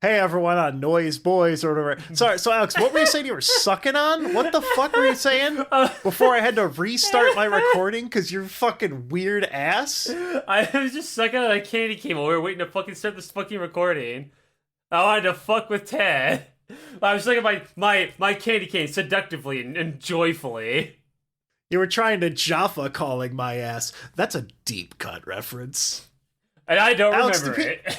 hey everyone on Noyz Boyz or whatever. Sorry, so Alex, what were you saying you were sucking on? What the fuck were you saying before I had to restart my recording because you're fucking weird ass? I was just sucking on a candy cane while we were waiting to fucking start this fucking recording. I wanted to fuck with Ted. I was sucking my candy cane seductively and joyfully. You were trying to Jaffa calling my ass. That's a deep cut reference. And I don't Alex, remember it.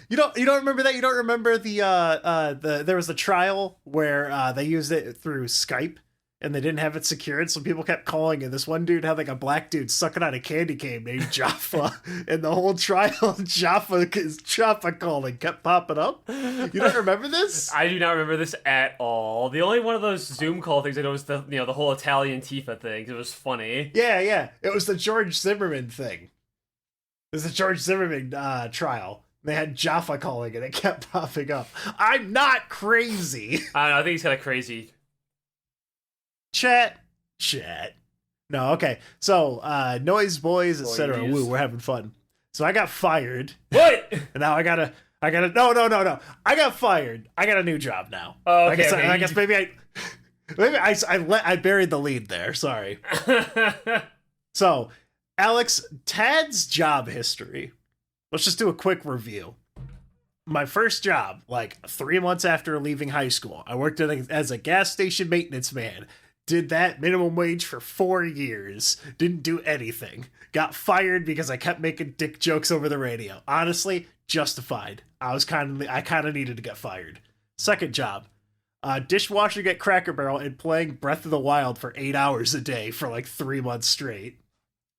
You don't remember that? You don't remember the there was a trial where they used it through Skype and they didn't have it secured, so people kept calling, and this one dude had like a black dude sucking on a candy cane named Jaffa, and the whole trial Jaffa calling kept popping up. You don't remember this? I do not remember this at all. The only one of those Zoom call things I know was the whole Italian Tifa thing. It was funny. Yeah. It was the George Zimmerman thing. It was the George Zimmerman trial. They had Jaffa calling and it kept popping up. I'm not crazy. I don't know. I think he's kind of crazy. Chat. No, okay. So, Noyz Boyz, etc. Woo, we're having fun. So I got fired. What? And now I gotta. No. I got fired. I got a new job now. Oh, okay. I guess maybe I buried the lead there. Sorry. So, Alex, Tad's job history. Let's just do a quick review. My first job, like 3 months after leaving high school, I worked as a gas station maintenance man. Did that minimum wage for 4 years. Didn't do anything. Got fired because I kept making dick jokes over the radio. Honestly, justified. I kind of needed to get fired. Second job, dishwashing at Cracker Barrel and playing Breath of the Wild for 8 hours a day for like 3 months straight.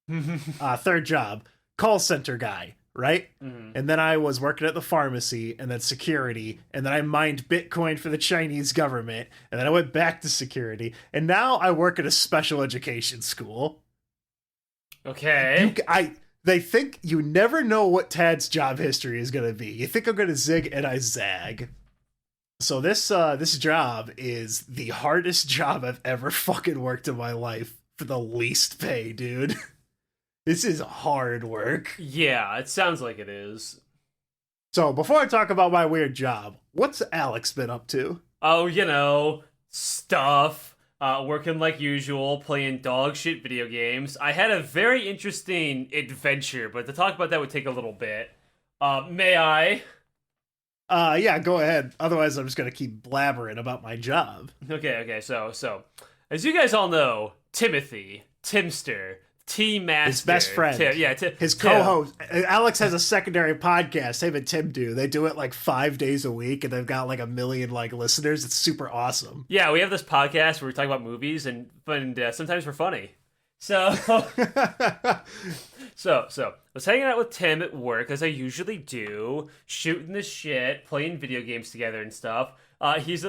Third job, call center guy. Right? Mm-hmm. And then I was working at the pharmacy and then security. And then I mined Bitcoin for the Chinese government. And then I went back to security. And now I work at a special education school. Okay. They think you never know what Tad's job history is going to be. You think I'm going to zig and I zag. So this job is the hardest job I've ever fucking worked in my life for the least pay, dude. This is hard work. Yeah, it sounds like it is. So, before I talk about my weird job, what's Alex been up to? Oh, stuff. Working like usual, playing dog shit video games. I had a very interesting adventure, but to talk about that would take a little bit. May I? Yeah, go ahead. Otherwise, I'm just gonna keep blabbering about my job. Okay, so, as you guys all know, Timster, T-Master. His best friend. His co-host. Alex has a secondary podcast, him and Tim do. They do it like 5 days a week, and they've got like 1 million listeners. It's super awesome. Yeah, we have this podcast where we talk about movies, and sometimes we're funny. So, so I was hanging out with Tim at work, as I usually do, shooting the shit, playing video games together and stuff. He's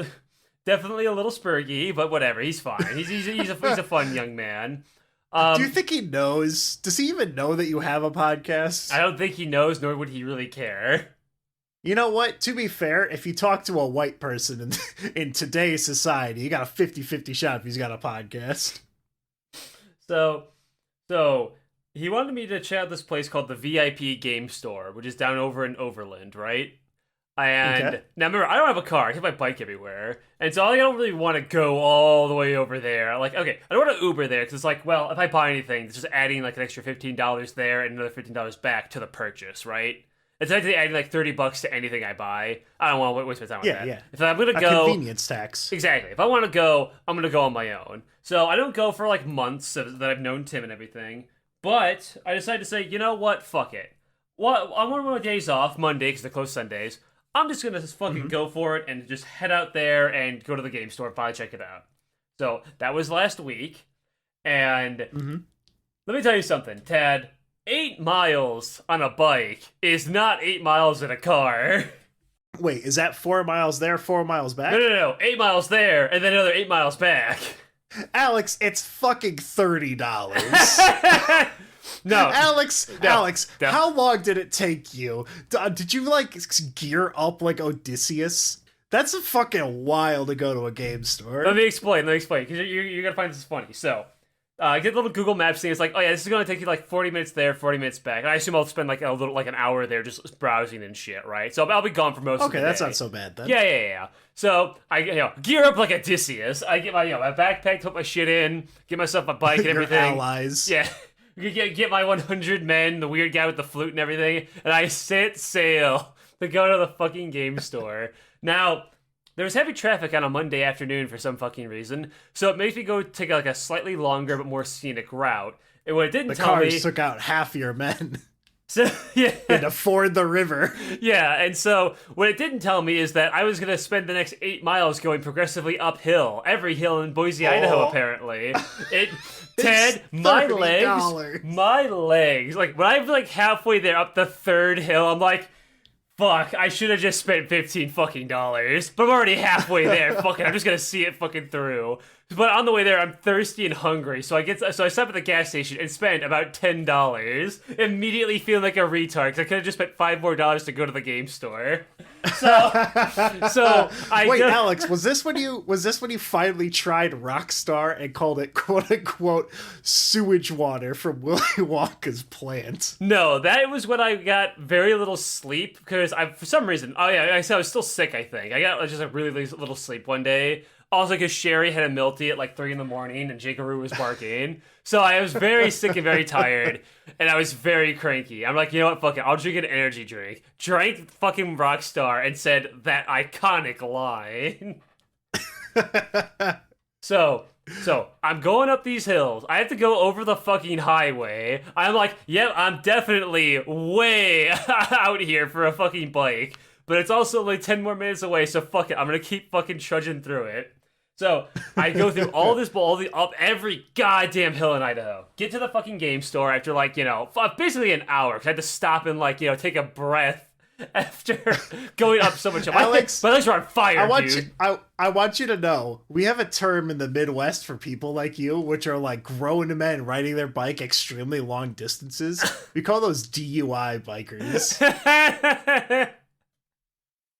definitely a little spurgy, but whatever, he's fine. He's a fun young man. Do you think he knows? Does he even know that you have a podcast? I don't think he knows, nor would he really care. You know what? To be fair, if you talk to a white person in today's society, you got a 50-50 shot if he's got a podcast. So he wanted me to check out this place called the VIP Game Store, which is down over in Overland, right? And Now remember, I don't have a car. I take my bike everywhere. And so I don't really want to go all the way over there. Like, okay, I don't want to Uber there because it's like, well, if I buy anything, it's just adding like an extra $15 there and another $15 back to the purchase, right? It's actually adding like $30 to anything I buy. I don't want to waste my time on that. Yeah. If I'm going to go... convenience tax. Exactly. If I want to go, I'm going to go on my own. So I don't go for like months that I've known Tim and everything. But I decided to say, you know what? Fuck it. On one of my days off, Monday, because they're closed Sundays, I'm just gonna fucking go for it and just head out there and go to the game store and finally check it out. So that was last week, and let me tell you something, Tad. 8 miles on a bike is not 8 miles in a car. Wait, is that 4 miles there, 4 miles back? No. 8 miles there, and then another 8 miles back. Alex, it's fucking $30. No, Alex, how long did it take you? Did you gear up like Odysseus? That's a fucking while to go to a game store. Let me explain, because you're gonna find this funny. So, I get the little Google Maps thing. It's like, oh yeah, this is gonna take you like 40 minutes there, 40 minutes back. And I assume I'll spend like an hour there just browsing and shit, right? So I'll be gone for most of the day. Okay, that's not so bad then. Yeah. So I gear up like Odysseus. I get my my backpack, put my shit in, get myself a bike and Your everything. allies. Yeah. Get my 100 men, the weird guy with the flute and everything, and I set sail to go to the fucking game store. Now, there was heavy traffic on a Monday afternoon for some fucking reason, so it makes me go take like a slightly longer but more scenic route. And what it didn't tell me... The cars took out half your men. So, yeah. And to ford the river. Yeah, and so what it didn't tell me is that I was going to spend the next 8 miles going progressively uphill. Every hill in Boise, Idaho, apparently. Ted, my legs. Like, when I'm like halfway there up the third hill, I'm like... Fuck, I should have just spent $15 fucking dollars. But I'm already halfway there. Fuck it, I'm just gonna see it fucking through. But on the way there, I'm thirsty and hungry, so I stop at the gas station and spend about $10. Immediately feeling like a retard, because I could have just spent $5 more to go to the game store. So I wait, Alex, was this when you finally tried Rockstar and called it quote unquote sewage water from Willy Wonka's plant? No, that was when I got very little sleep because for some reason, I said I was still sick. I think I got just a really little sleep one day. Also, because Sherry had a milty at like 3 a.m. and Jakaroo was barking. So I was very sick and very tired, and I was very cranky. I'm like, you know what, fuck it, I'll drink an energy drink. Drank fucking Rockstar and said that iconic line. So I'm going up these hills. I have to go over the fucking highway. I'm like, yep, I'm definitely way out here for a fucking bike. But it's also like 10 more minutes away, so fuck it. I'm gonna keep fucking trudging through it. So I go through up every goddamn hill in Idaho. Get to the fucking game store after like, basically an hour. Because I had to stop and like, take a breath after going up so much. Alex, my legs are on fire, dude. I want you to know, we have a term in the Midwest for people like you, which are like grown men riding their bike extremely long distances. We call those DUI bikers.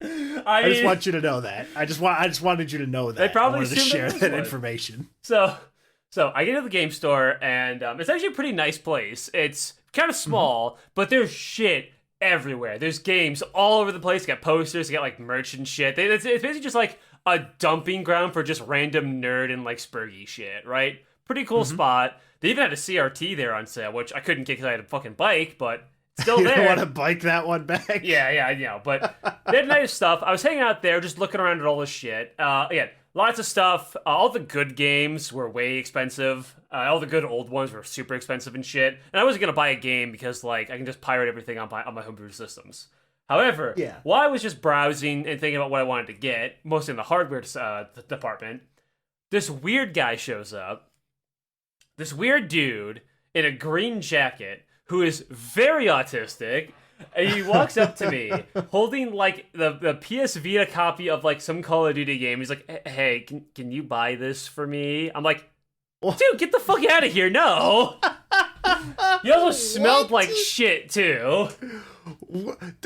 I just want you to know that. I just wanted you to know that. They probably I wanted to share that information. So I get to the game store, and it's actually a pretty nice place. It's kind of small, but there's shit everywhere. There's games all over the place. You got posters, you got like merch and shit. It's basically just like a dumping ground for just random nerd and like spurgy shit, right? Pretty cool spot. They even had a CRT there on sale, which I couldn't get because I had a fucking bike, but still there. You don't want to bike that one back? Yeah, but they had nice stuff. I was hanging out there just looking around at all this shit. Again, lots of stuff. All the good games were way expensive. All the good old ones were super expensive and shit. And I wasn't going to buy a game because like I can just pirate everything on my homebrew systems. However, while I was just browsing and thinking about what I wanted to get, mostly in the hardware department, this weird guy shows up. This weird dude in a green jacket who is very autistic, and he walks up to me holding like the PS Vita copy of like some Call of Duty game. He's like, hey, can you buy this for me? I'm like, dude, get the fuck out of here, no. He also smelled like shit too.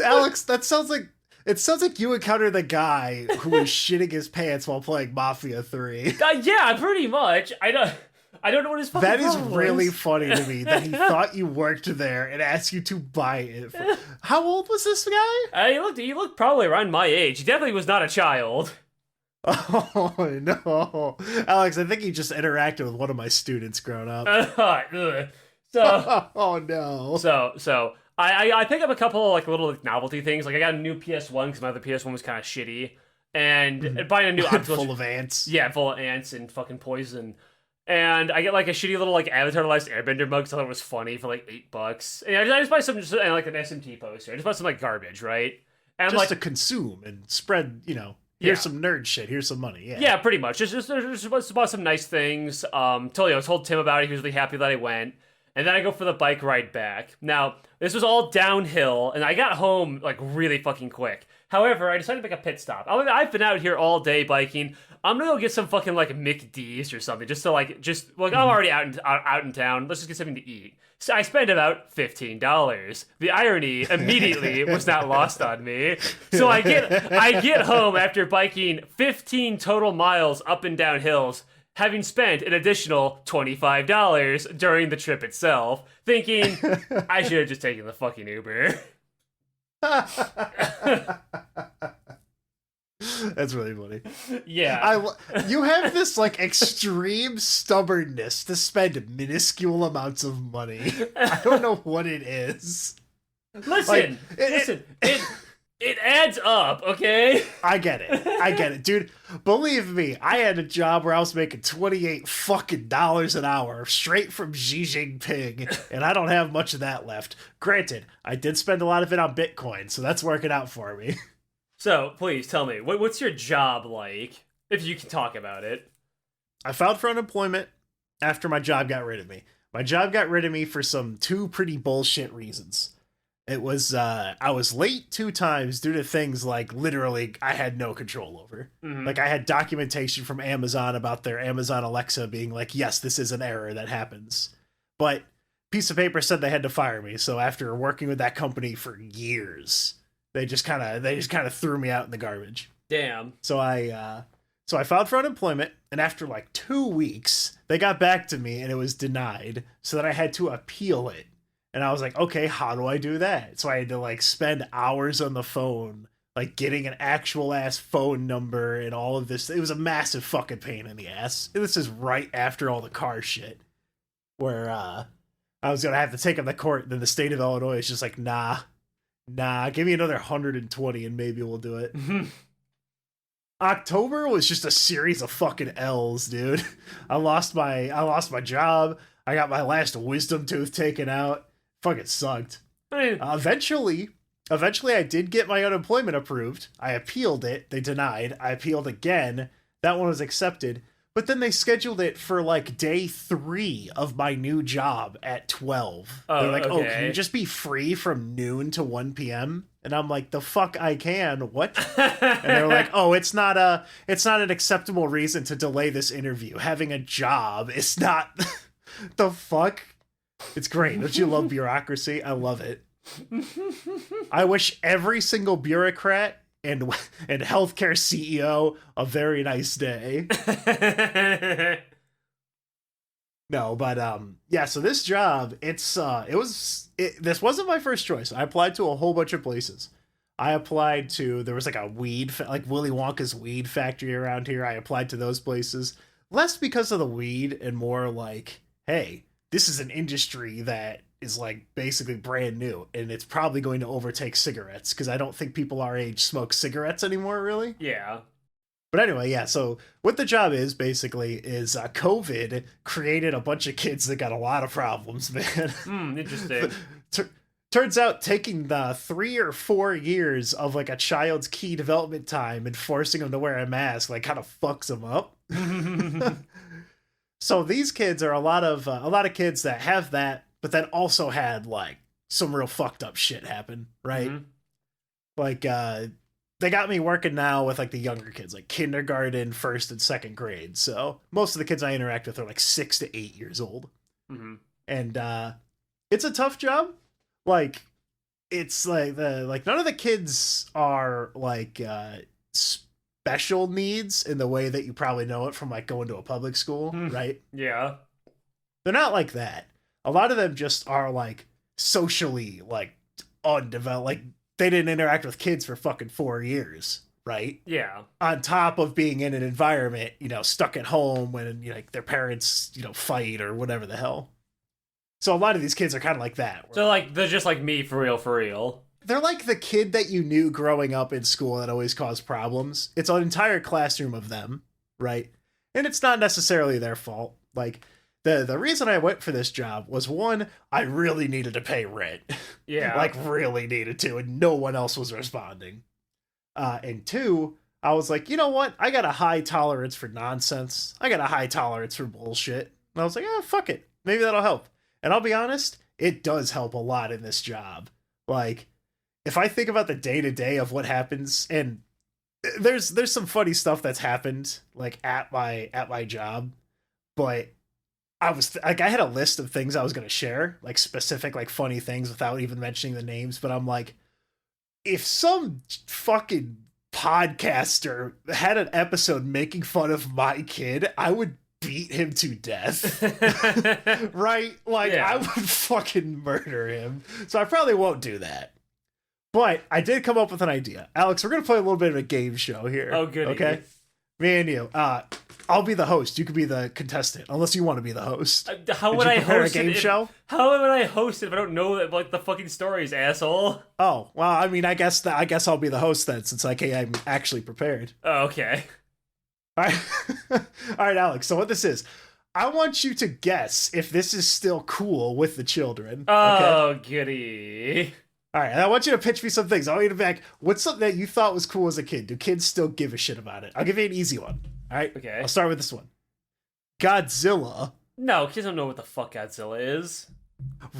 Alex, it sounds like you encountered the guy who was shitting his pants while playing Mafia 3. Yeah, pretty much. I don't know what his fucking That is problem really was. funny to me that he thought you worked there and asked you to buy it. How old was this guy? He looked probably around my age. He definitely was not a child. Oh, no. Alex, I think he just interacted with one of my students growing up. Oh, no. So I picked up a couple of like little like, novelty things. Like I got a new PS1 because my other PS1 was kind of shitty. And buying a new optical... full of ants. Yeah, full of ants and fucking poison. And I get like a shitty little like Avatar-lized Airbender mug, so I thought it was funny for like $8. And I just buy some and like an SMT poster. I just buy some like garbage, right? And just I'm like to consume and spread, here's some nerd shit, here's some money. Yeah, pretty much. Just bought some nice things. I told Tim about it. He was really happy that I went. And then I go for the bike ride back. Now, this was all downhill, and I got home like really fucking quick. However, I decided to make a pit stop. I've been out here all day biking. I'm gonna go get some fucking like McD's or something, I'm already out in town. Let's just get something to eat. So I spent about $15. The irony immediately was not lost on me. So I get home after biking 15 total miles up and down hills, having spent an additional $25 during the trip itself, thinking I should have just taken the fucking Uber. That's really funny. Yeah. You have this like extreme stubbornness to spend minuscule amounts of money. I don't know what it is. Listen, it adds up, okay? I get it, dude. Believe me, I had a job where I was making $28 fucking an hour straight from Xi Jinping, and I don't have much of that left. Granted, I did spend a lot of it on Bitcoin, so that's working out for me. So, please tell me, what's your job like, if you can talk about it? I filed for unemployment after my job got rid of me. My job got rid of me for two pretty bullshit reasons. It was, I was late 2 times due to things like literally I had no control over. Mm-hmm. Like I had documentation from Amazon about their Amazon Alexa being like, yes, this is an error that happens. But piece of paper said they had to fire me. So after working with that company for years, they just kind of threw me out in the garbage. Damn. So I filed for unemployment, and after like 2 weeks, they got back to me and it was denied. So then I had to appeal it. And I was like, okay, how do I do that? So I had to like spend hours on the phone, like getting an actual ass phone number and all of this. It was a massive fucking pain in the ass. And this is right after all the car shit, where I was gonna have to take them to court. And then the state of Illinois is just like, nah, give me another 120 and maybe we'll do it. October was just a series of fucking L's, dude. I lost my job. I got my last wisdom tooth taken out. Fucking sucked. Eventually I did get my unemployment approved. I appealed it. They denied. I appealed again. That one was accepted. But then they scheduled it for like day 3 of my new job at 12. Oh, they're like, okay. oh, can you just be free from noon to 1 p.m.? And I'm like, the fuck I can. What? And they're like, oh, it's not an acceptable reason to delay this interview. Having a job is not. The fuck? It's great. Don't you love bureaucracy? I love it. I wish every single bureaucrat and healthcare CEO a very nice day. No, but yeah, so this job, this wasn't my first choice. I applied to a whole bunch of places. There was like a like Willy Wonka's weed factory around here. I applied to those places. Less because of the weed and more like, hey, this is an industry that is like basically brand new and it's probably going to overtake cigarettes because I don't think people our age smoke cigarettes anymore, really. Yeah. But anyway, yeah, so what the job is basically is COVID created a bunch of kids that got a lot of problems, man. Interesting. Turns out taking the 3 or 4 years of like a child's key development time and forcing them to wear a mask like kind of fucks them up. So these kids are a lot of kids that have that, but then also had like some real fucked up shit happen, right? Mm-hmm. Like they got me working now with like the younger kids, like kindergarten, 1st and 2nd grade. So most of the kids I interact with are like 6 to 8 years old. Mm-hmm. And it's a tough job. Like it's like none of the kids are like special needs in the way that you probably know it from like going to a public school, right? Yeah. They're not like that. A lot of them just are like socially like undeveloped. Like they didn't interact with kids for fucking 4 years, right? Yeah. On top of being in an environment, stuck at home when like their parents, fight or whatever the hell. So a lot of these kids are kind of like that. So like they're just like me for real. They're like the kid that you knew growing up in school that always caused problems. It's an entire classroom of them, right? And it's not necessarily their fault. Like the reason I went for this job was, one, I really needed to pay rent. Yeah. Like really needed to, and no one else was responding. And 2, I was like, you know what? I got a high tolerance for nonsense. I got a high tolerance for bullshit. And I was like, fuck it. Maybe that'll help. And I'll be honest, it does help a lot in this job. Like, if I think about the day-to-day of what happens, and there's some funny stuff that's happened like at my job, but I had a list of things I was going to share, like specific like funny things without even mentioning the names, but I'm like, if some fucking podcaster had an episode making fun of my kid, I would beat him to death. Right? Like, Yeah. I would fucking murder him. So I probably won't do that. But I did come up with an idea. Alex, we're going to play a little bit of a game show here. Oh, goody. Okay? Me and you. I'll be the host. You could be the contestant, unless you want to be the host. How would I host a game show? How would I host it if I don't know like the fucking stories, asshole? Oh, well, I mean, I guess I'll be the host then, since I'm actually prepared. Oh, okay. All right. All right, Alex. So what this is, I want you to guess if this is still cool with the children. Oh, goody. All right, and I want you to pitch me some things. I want you to be like, what's something that you thought was cool as a kid? Do kids still give a shit about it? I'll give you an easy one. All right? Okay. I'll start with this one. Godzilla. No, kids don't know what the fuck Godzilla is.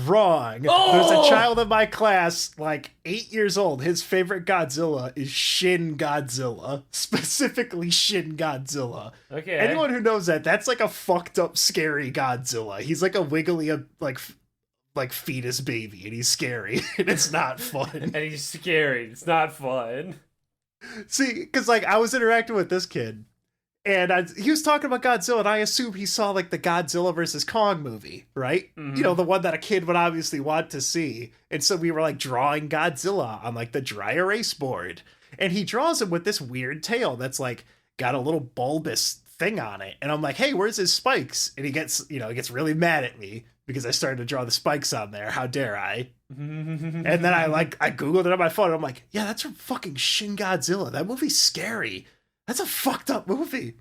Wrong. Oh! There's a child in my class, like 8 years old. His favorite Godzilla is Shin Godzilla. Specifically Shin Godzilla. Okay. Anyone who knows that, that's like a fucked up, scary Godzilla. He's like a wiggly, like fetus baby, and he's scary, and it's not fun. And he's scary. It's not fun. See, because like I was interacting with this kid, and he was talking about Godzilla, and I assumed he saw like the Godzilla versus Kong movie, right? Mhm. You know, the one that a kid would obviously want to see. And so we were like drawing Godzilla on like the dry erase board, and he draws him with this weird tail that's like got a little bulbous thing on it, and I'm like, hey, where's his spikes? And he gets really mad at me because I started to draw the spikes on there. How dare I? And then I Googled it on my phone, and I'm like, yeah, that's from fucking Shin Godzilla. That movie's scary. That's a fucked up movie.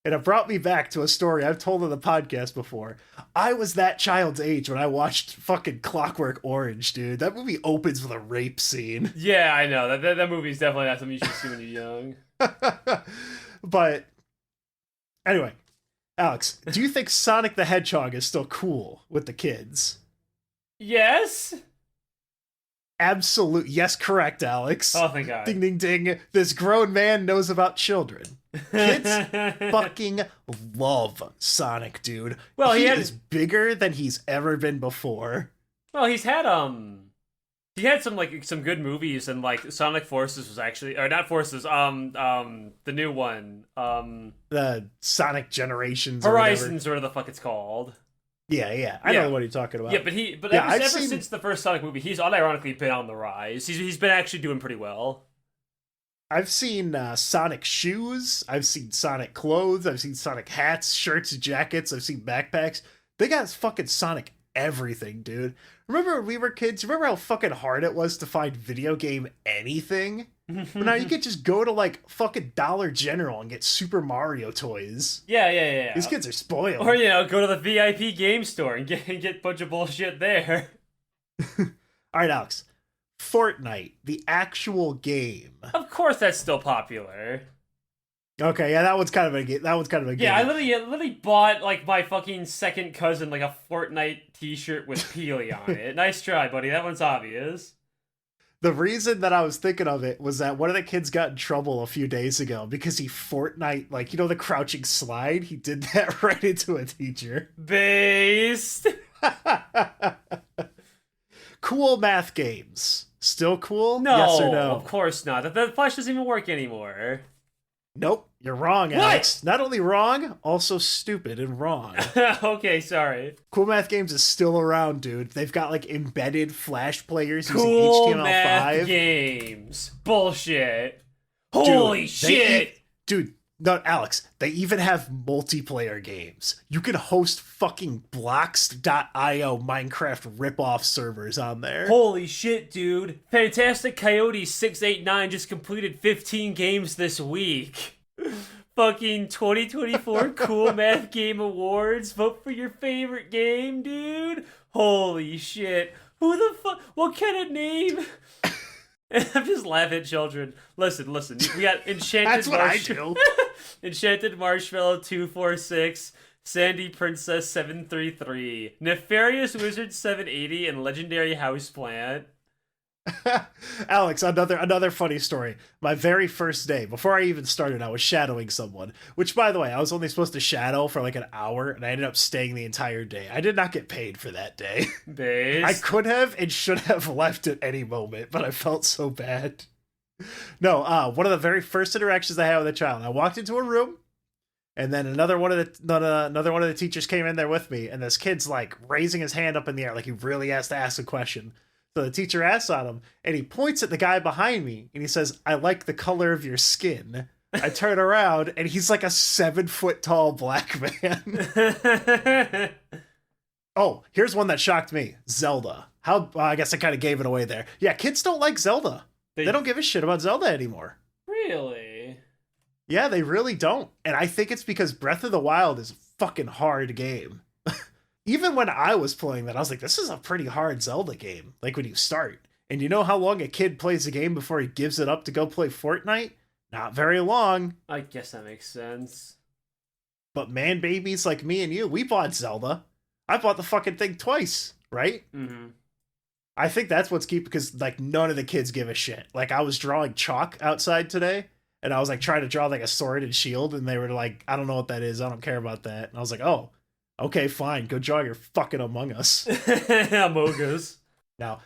And it brought me back to a story I've told on the podcast before. I was that child's age when I watched fucking Clockwork Orange, dude. That movie opens with a rape scene. Yeah, I know. That movie's definitely not something you should see when you're young. But anyway, Alex, do you think Sonic the Hedgehog is still cool with the kids? Yes? Absolute. Yes, correct, Alex. Oh, thank God. Ding, ding, ding. This grown man knows about children. Kids fucking love Sonic, dude. Well, he is bigger than he's ever been before. Well, he had some good movies, and like Sonic Forces was actually, or not Forces, the new one, The Sonic Generations, Horizons, or whatever the fuck it's called. Yeah. I know what you're talking about. Yeah, but ever since the first Sonic movie, he's unironically been on the rise. He's been actually doing pretty well. I've seen Sonic shoes. I've seen Sonic clothes. I've seen Sonic hats, shirts, jackets. I've seen backpacks. They got fucking Sonic everything, dude. Remember when we were kids? Remember how fucking hard it was to find video game anything? But now you could just go to like fucking Dollar General and get Super Mario toys. Yeah. These kids are spoiled. Or, go to the VIP game store and get a bunch of bullshit there. All right, Alex. Fortnite, the actual game. Of course that's still popular. Okay, yeah, that one's kind of a game. Yeah, I literally bought like my fucking second cousin like a Fortnite t-shirt with Peely on it. Nice try, buddy. That one's obvious. The reason that I was thinking of it was that one of the kids got in trouble a few days ago because he Fortnite, like, the crouching slide? He did that right into a teacher. Based. Cool math games. Still cool? No, Yes or no? of course not. The Flash doesn't even work anymore. Nope, you're wrong, Alex. Not only wrong, also stupid and wrong. Okay, sorry. Cool math games is still around, dude. They've got like embedded Flash players using Cool HTML5. math games. Bullshit. Holy shit. No, Alex, they even have multiplayer games. You can host fucking blocks.io Minecraft ripoff servers on there. Holy shit, dude. Fantastic Coyote 689 just completed 15 games this week. Fucking 2024 Cool Math Game Awards. Vote for your favorite game, dude. Holy shit. Who the fuck? What kind of name? I'm just laughing at children. Listen. We got Enchanted That's what I do. Enchanted Marshmallow 246, Sandy Princess 733, Nefarious Wizard 780, and Legendary Houseplant. Alex, another funny story. My very first day, before I even started, I was shadowing someone. Which, by the way, I was only supposed to shadow for like an hour, and I ended up staying the entire day. I did not get paid for that day. I could have and should have left at any moment, but I felt so bad. No, one of the very first interactions I had with a child, I walked into a room, And then another one of the teachers came in there with me, and this kid's like raising his hand up in the air, like he really has to ask a question. So the teacher asks on him, and he points at the guy behind me, and he says, "I like the color of your skin." I turn around, and he's like a 7-foot tall black man. Oh, here's one that shocked me. Zelda. I guess I kind of gave it away there. Yeah, kids don't like Zelda. They don't give a shit about Zelda anymore. Really? Yeah, they really don't. And I think it's because Breath of the Wild is a fucking hard game. Even when I was playing that, I was like, this is a pretty hard Zelda game. Like when you start. And you know how long a kid plays a game before he gives it up to go play Fortnite? Not very long. I guess that makes sense. But man babies like me and you, we bought Zelda. I bought the fucking thing twice, right? Mm-hmm. I think that's what's keep, because like none of the kids give a shit. Like I was drawing chalk outside today, and I was like trying to draw like a sword and shield, and they were like, "I don't know what that is. I don't care about that." And I was like, "Oh, okay, fine. Go draw your fucking Among Us." Among Us. Now,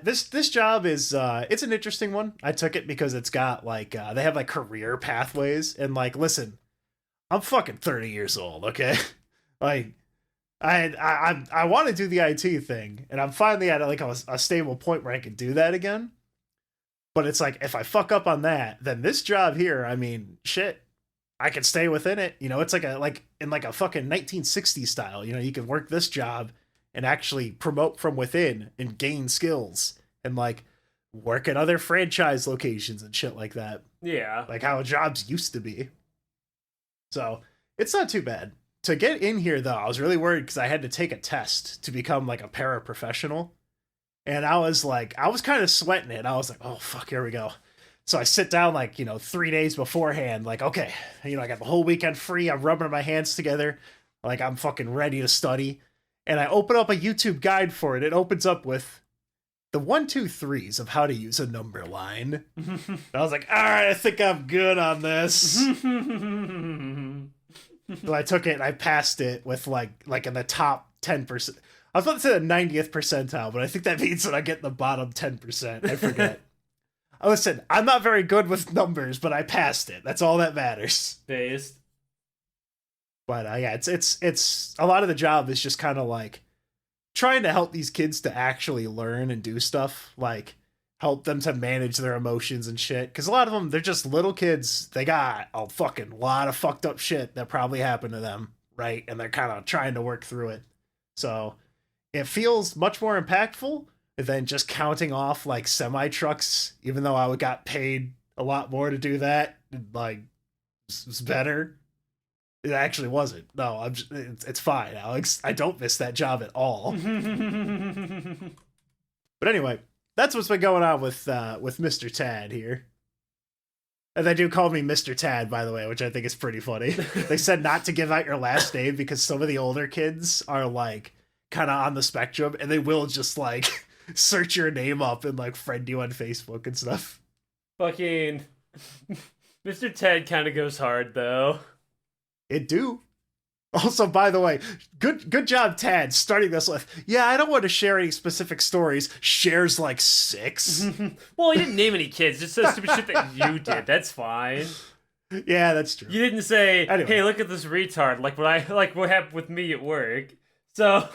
this job is it's an interesting one. I took it because it's got like they have like career pathways, and like, listen, I'm fucking 30 years old, okay? Like, I want to do the IT thing, and I'm finally at like a stable point where I can do that again. But it's like, if I fuck up on that, then this job here, I mean, shit, I can stay within it. You know, it's like in like a fucking 1960s style. You know, you can work this job and actually promote from within and gain skills and like work at other franchise locations and shit like that. Yeah. Like how jobs used to be. So it's not too bad. To get in here, though, I was really worried because I had to take a test to become like a paraprofessional. And I was kind of sweating it. I was like, oh, fuck, here we go. So I sit down like, 3 days beforehand, like, okay, I got the whole weekend free. I'm rubbing my hands together. Like I'm fucking ready to study. And I open up a YouTube guide for it. It opens up with the 1, 2, 3s of how to use a number line. And I was like, all right, I think I'm good on this. So I took it and I passed it with like in the top 10%. I was about to say the 90th percentile, but I think that means that I get the bottom 10%. I forget. Listen, I'm not very good with numbers, but I passed it. That's all that matters. Based. But yeah, it's a lot of the job is just kind of like trying to help these kids to actually learn and do stuff, like help them to manage their emotions and shit. Because a lot of them, they're just little kids. They got a fucking lot of fucked up shit that probably happened to them, right? And they're kind of trying to work through it. So it feels much more impactful than just counting off like semi trucks, even though I got paid a lot more to do that. Like, it's better. It actually wasn't. No, it's fine, Alex. I don't miss that job at all. But anyway, that's what's been going on with Mr. Tad here. And they do call me Mr. Tad, by the way, which I think is pretty funny. They said not to give out your last name because some of the older kids are like kind of on the spectrum, and they will just like search your name up and like friend you on Facebook and stuff. Fucking Mr. Ted kind of goes hard though. It do. Also, by the way, good job, Tad, starting this with, yeah, I don't want to share any specific stories. Shares like 6. Well, you didn't name any kids. Just said stupid shit that you did. That's fine. Yeah, that's true. You didn't say, anyway. Hey, look at this retard, like what happened with me at work. So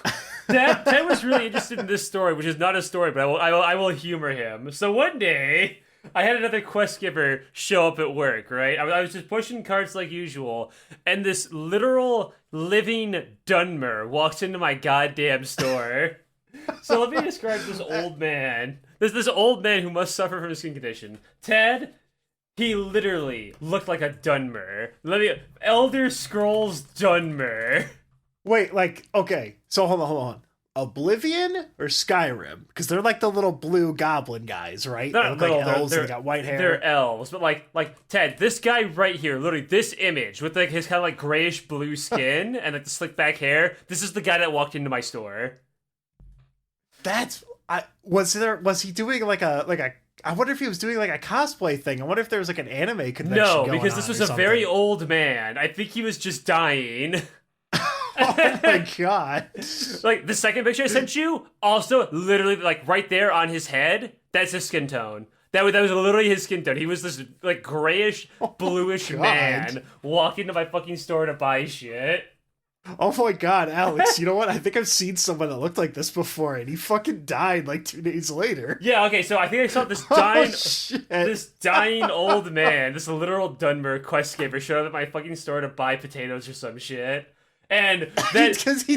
Ted was really interested in this story, which is not a story, but I will humor him. So one day, I had another quest giver show up at work, right? I was just pushing carts like usual, and this literal living dunmer walks into my goddamn store. So let me describe this old man. This old man who must suffer from a skin condition. Ted, he literally looked like a dunmer. Elder Scrolls dunmer. Wait, like, okay, so hold on. Oblivion or Skyrim? Because they're like the little blue goblin guys, right? They look like elves and they got white hair. They're elves, but like Ted, this guy right here, literally this image with like his kind of like grayish blue skin and like the slick back hair. This is the guy that walked into my store. Was he doing like a? I wonder if he was doing like a cosplay thing. I wonder if there was like an anime convention. No, because this was a very old man. I think he was just dying. Oh my god. Like, the second picture I sent you, also literally, like, right there on his head, that's his skin tone. That was literally his skin tone. He was this like grayish, bluish man walking into my fucking store to buy shit. Oh my god, Alex, you know what? I think I've seen someone that looked like this before, and he fucking died like 2 days later. Yeah, okay, so I think I saw this dying old man, this literal dunmer quest giver showed up at my fucking store to buy potatoes or some shit. And then because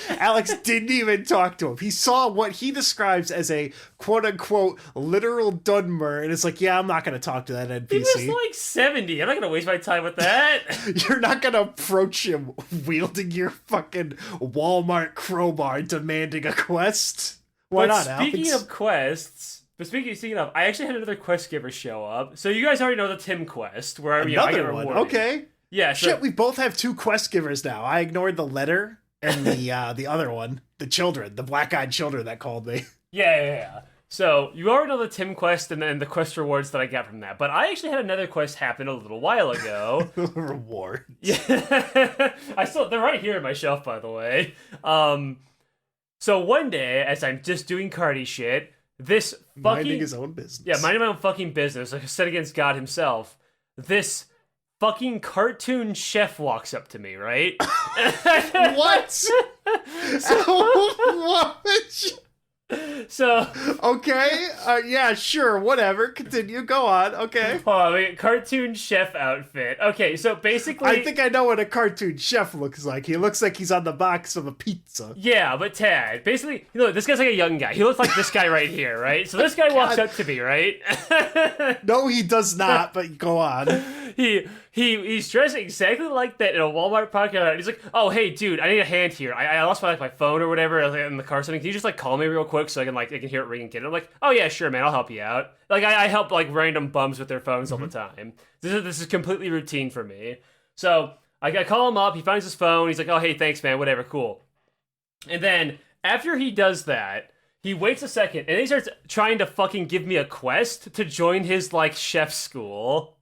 Alex didn't even talk to him. He saw what he describes as a quote unquote literal dunmer, and it's like, yeah, I'm not gonna talk to that NPC. He was like 70. I'm not gonna waste my time with that. You're not gonna approach him wielding your fucking Walmart crowbar demanding a quest. Why not, Alex? Speaking of quests, speaking of, I actually had another quest giver show up. So you guys already know the Tim quest, where I get rewarded. Okay. Yeah, so, shit, we both have 2 quest givers now. I ignored the letter and the other one, the children, the black-eyed children that called me. Yeah. So you already know the Tim quest and then the quest rewards that I got from that. But I actually had another quest happen a little while ago. Rewards. Yeah. They're right here on my shelf, by the way. So one day, as I'm just doing cardi shit, this fucking minding his own business. Yeah, minding my own fucking business, like I said against God himself. This fucking cartoon chef walks up to me, right? What? What? So okay, yeah, sure, whatever. Continue. Go on. Okay. Oh, I mean, cartoon chef outfit. Okay, so basically, I think I know what a cartoon chef looks like. He looks like he's on the box of a pizza. Yeah, but Tad, basically, this guy's like a young guy. He looks like this guy right here, right? So this guy walks up to me, right? No, he does not. But go on. He's dressed exactly like that in a Walmart parking lot. He's like, "Oh, hey, dude, I need a hand here. I lost my phone or whatever in the car or something. Can you just call me real quick so I can hear it ring and get it?" I'm like, "Oh yeah, sure, man. I'll help you out." Like I help like random bums with their phones all the time. This is completely routine for me. So I call him up. He finds his phone. He's like, "Oh, hey, thanks, man. Whatever, cool." And then after he does that, he waits a second and then he starts trying to fucking give me a quest to join his like chef school.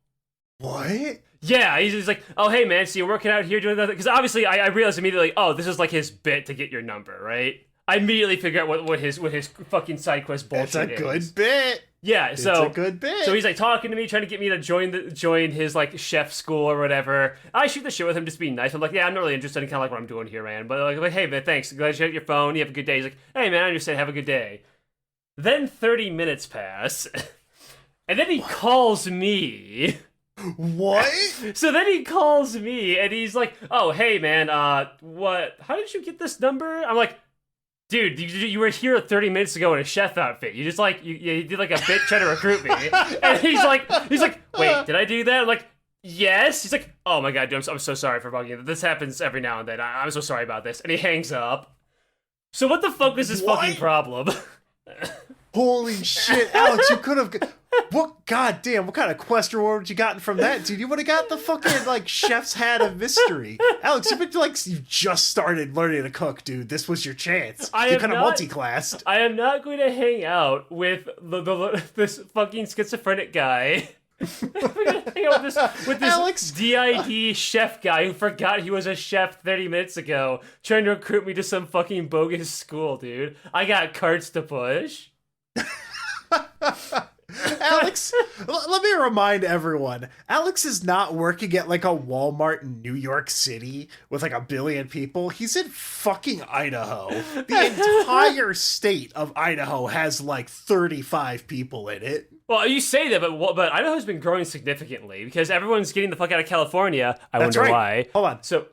What? Yeah, he's like, "Oh, hey, man, so you're working out here doing that?" Because obviously, I realized immediately, oh, this is like his bit to get your number, right? I immediately figure out what his fucking side quest bullshit is. It's a good bit. Yeah, so it's a good bit. So he's like talking to me, trying to get me to join his like chef school or whatever. I shoot the shit with him, just being nice. I'm like, "Yeah, I'm not really interested in kind of like what I'm doing here, man." But like, "Hey, man, thanks. Glad you had your phone. You have a good day." He's like, "Hey, man, I understand. Have a good day." Then 30 minutes pass, and then he calls me. What? So then he calls me and he's like, "Oh, hey, man, what? How did you get this number?" I'm like, "Dude, you were here 30 minutes ago in a chef outfit. You just like you did like a bit trying to recruit me." And he's like, "Wait, did I do that?" I'm like, "Yes." He's like, "Oh my god, dude, I'm so sorry for bugging you. This happens every now and then. I'm so sorry about this." And he hangs up. So what the fuck is his fucking problem? Holy shit, Alex, you could have. What? Goddamn! What kind of quest reward you gotten from that, dude? You would have got the fucking like chef's hat of mystery, Alex. You just started learning to cook, dude. This was your chance. You kind of multi-classed. I am not going to hang out with this fucking schizophrenic guy. I'm gonna hang out with this Alex. DID chef guy who forgot he was a chef 30 minutes ago, trying to recruit me to some fucking bogus school, dude. I got carts to push. Alex, let me remind everyone, Alex is not working at like a Walmart in New York City with like 1 billion people. He's in fucking Idaho. The entire state of Idaho has like 35 people in it. Well, you say that, but Idaho's been growing significantly because everyone's getting the fuck out of California. That's wonder right. why. Hold on. So,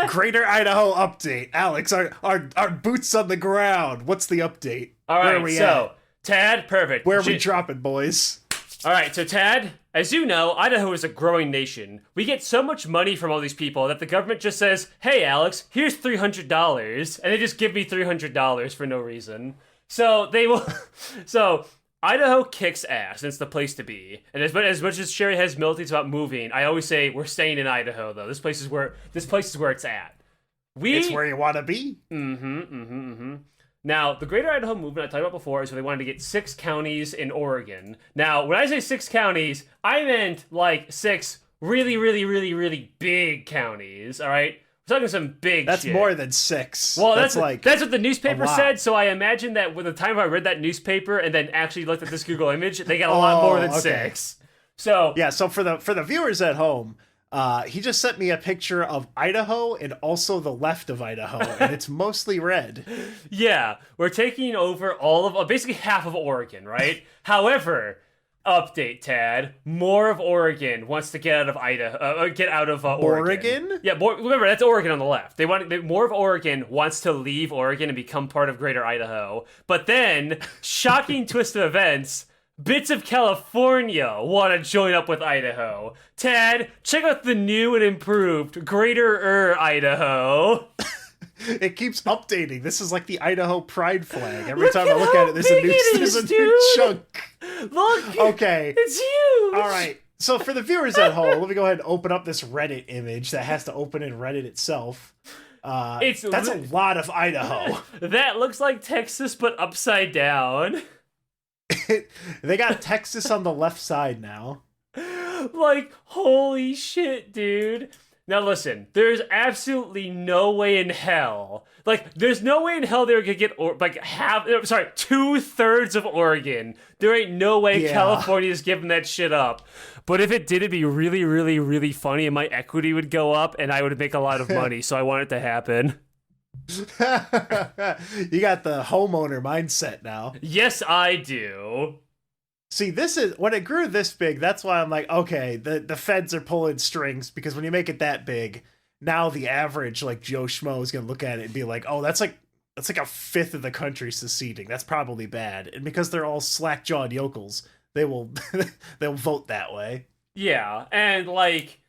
Greater Idaho update. Alex, our boots on the ground. What's the update? All right, Where are we at? Tad, perfect. Where are we dropping, boys? All right, so Tad, as you know, Idaho is a growing nation. We get so much money from all these people that the government just says, "Hey, Alex, here's $300," and they just give me $300 for no reason. So they will. So Idaho kicks ass, and it's the place to be. And as much as Sherry has militants about moving, I always say we're staying in Idaho, though. This place is where it's at. It's where you want to be. Now, the Greater Idaho movement I talked about before is where they wanted to get 6 counties in Oregon. Now, when I say 6 counties, I meant like 6 really, really, really, really big counties, all right? talking some big That's shit. more than 6. Well, that's like that's what the newspaper a lot. said. So I imagine that with the time I read that newspaper and then actually looked at this Google image, they got a lot more than 6. So yeah. So for the viewers at home, he just sent me a picture of Idaho and also the left of Idaho, and it's mostly red. yeah, we're taking over all of basically half of Oregon, right? However, update, Tad. More of Oregon wants to get out of Idaho. Get out of Oregon. Oregon? Yeah, remember that's Oregon on the left. More of Oregon wants to leave Oregon and become part of Greater Idaho. But then, shocking twist of events. Bits of California want to join up with Idaho. Tad, check out the new and improved Greater Idaho. It keeps updating. This is like the Idaho pride flag. Every time I look at it, there's a new chunk. Look, okay, it's huge. All right. So for the viewers at home, let me go ahead and open up this Reddit image that has to open in Reddit itself. That's a lot of Idaho. That looks like Texas, but upside down. They got Texas on the left side now. Like, holy shit, dude. Now listen, there's absolutely no way in hell. Like, there's no way in hell they're gonna get, 2/3 of Oregon. There ain't no way California's giving that shit up. But if it did, it'd be really, really, really funny, and my equity would go up, and I would make a lot of money, so I want it to happen. You got the homeowner mindset now. Yes, I do. See, this is when it grew this big. That's why I'm like, okay, the feds are pulling strings, because when you make it that big, now the average like Joe Schmo is gonna look at it and be like, oh, that's like a fifth of the country seceding. That's probably bad. And because they're all slack-jawed yokels, they'll vote that way. Yeah, and like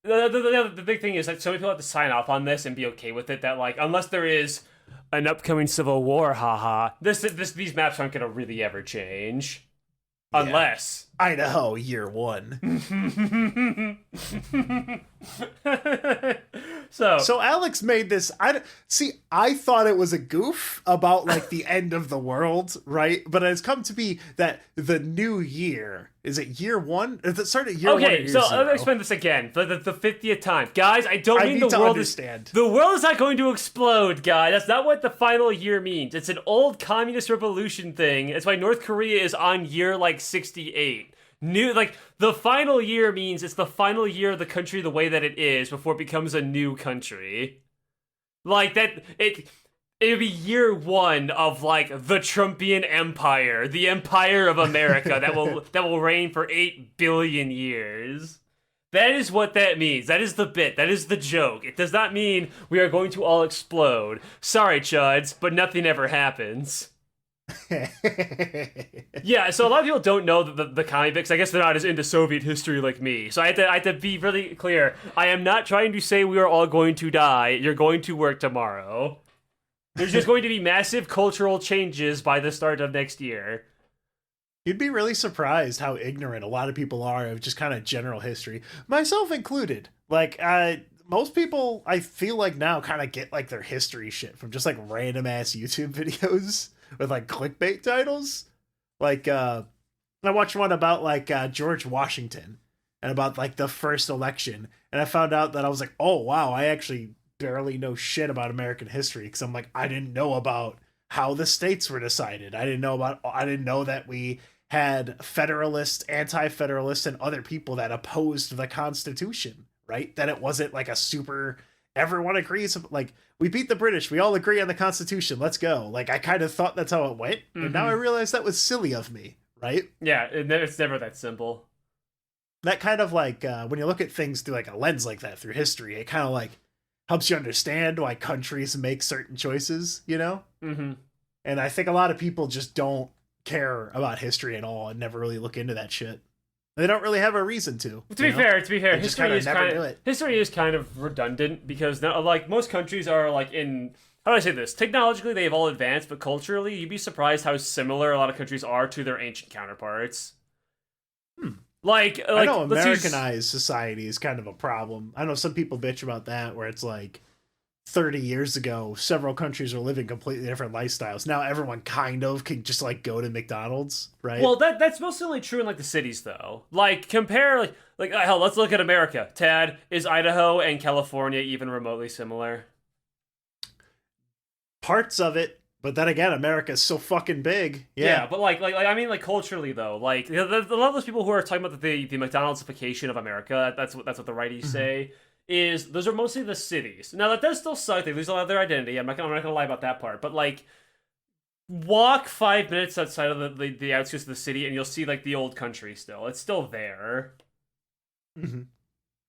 the big thing is like so many people have to sign off on this and be okay with it. That like unless there is an upcoming civil war, haha, these maps aren't gonna really ever change. Yeah. Unless Idaho year 1. So Aleks made this. I thought it was a goof about like the end of the world, right? But it's come to be that the new year is it year 1? Is it started year 1? Okay, so let me explain this again for the 50th time, guys. I don't mean the world the world is not going to explode, guys. That's not what the final year means. It's an old communist revolution thing. It's why North Korea is on year like 68. The final year means it's the final year of the country the way that it is before it becomes a new country. Like that, it would be year 1 of like the Trumpian Empire, the Empire of America that will reign for 8 billion years. That is what that means. That is the bit. That is the joke. It does not mean we are going to all explode. Sorry, chuds, but nothing ever happens. Yeah, so a lot of people don't know the comic books. I guess they're not as into Soviet history like me. So I have to be really clear. I am not trying to say we are all going to die. You're going to work tomorrow. There's just going to be massive cultural changes by the start of next year. You'd be really surprised how ignorant a lot of people are of just kind of general history, myself included. Like, most people, I feel like now kind of get like their history shit from just like random ass YouTube videos with like clickbait titles. Like, I watched one about like George Washington and about like the first election. And I found out that I was like, oh, wow, I actually barely know shit about American history. Cause I'm like, I didn't know about how the states were decided. I didn't know that we had federalists, anti-federalists, and other people that opposed the Constitution, right? That it wasn't like a super, everyone agrees, like, we beat the British, we all agree on the Constitution, let's go. Like, I kind of thought that's how it went, and now I realize that was silly of me, right? Yeah, it's never that simple. That kind of like, when you look at things through like a lens like that, through history, it kind of like helps you understand why countries make certain choices, you know? Mm-hmm. And I think a lot of people just don't care about history at all and never really look into that shit. They don't really have a reason to. To be fair, history is kind of redundant because now, like most countries are like in, how do I say this? Technologically, they've all advanced, but culturally, you'd be surprised how similar a lot of countries are to their ancient counterparts. Like I know Americanized society is kind of a problem. I know some people bitch about that, where it's like, 30 years ago, several countries were living completely different lifestyles. Now everyone kind of can just like go to McDonald's, right? Well, that's mostly only true in like the cities, though. Like compare, like hell, let's look at America. Tad, is Idaho and California even remotely similar? Parts of it, but then again, America's so fucking big. Yeah, but like I mean, like culturally though, like a lot of those people who are talking about the McDonald'sification of America, that's what the righties say. Is those are mostly the cities. Now that does still suck. They lose a lot of their identity. I'm not gonna lie about that part. But like, walk 5 minutes outside of the outskirts of the city, and you'll see like the old country still. It's still there.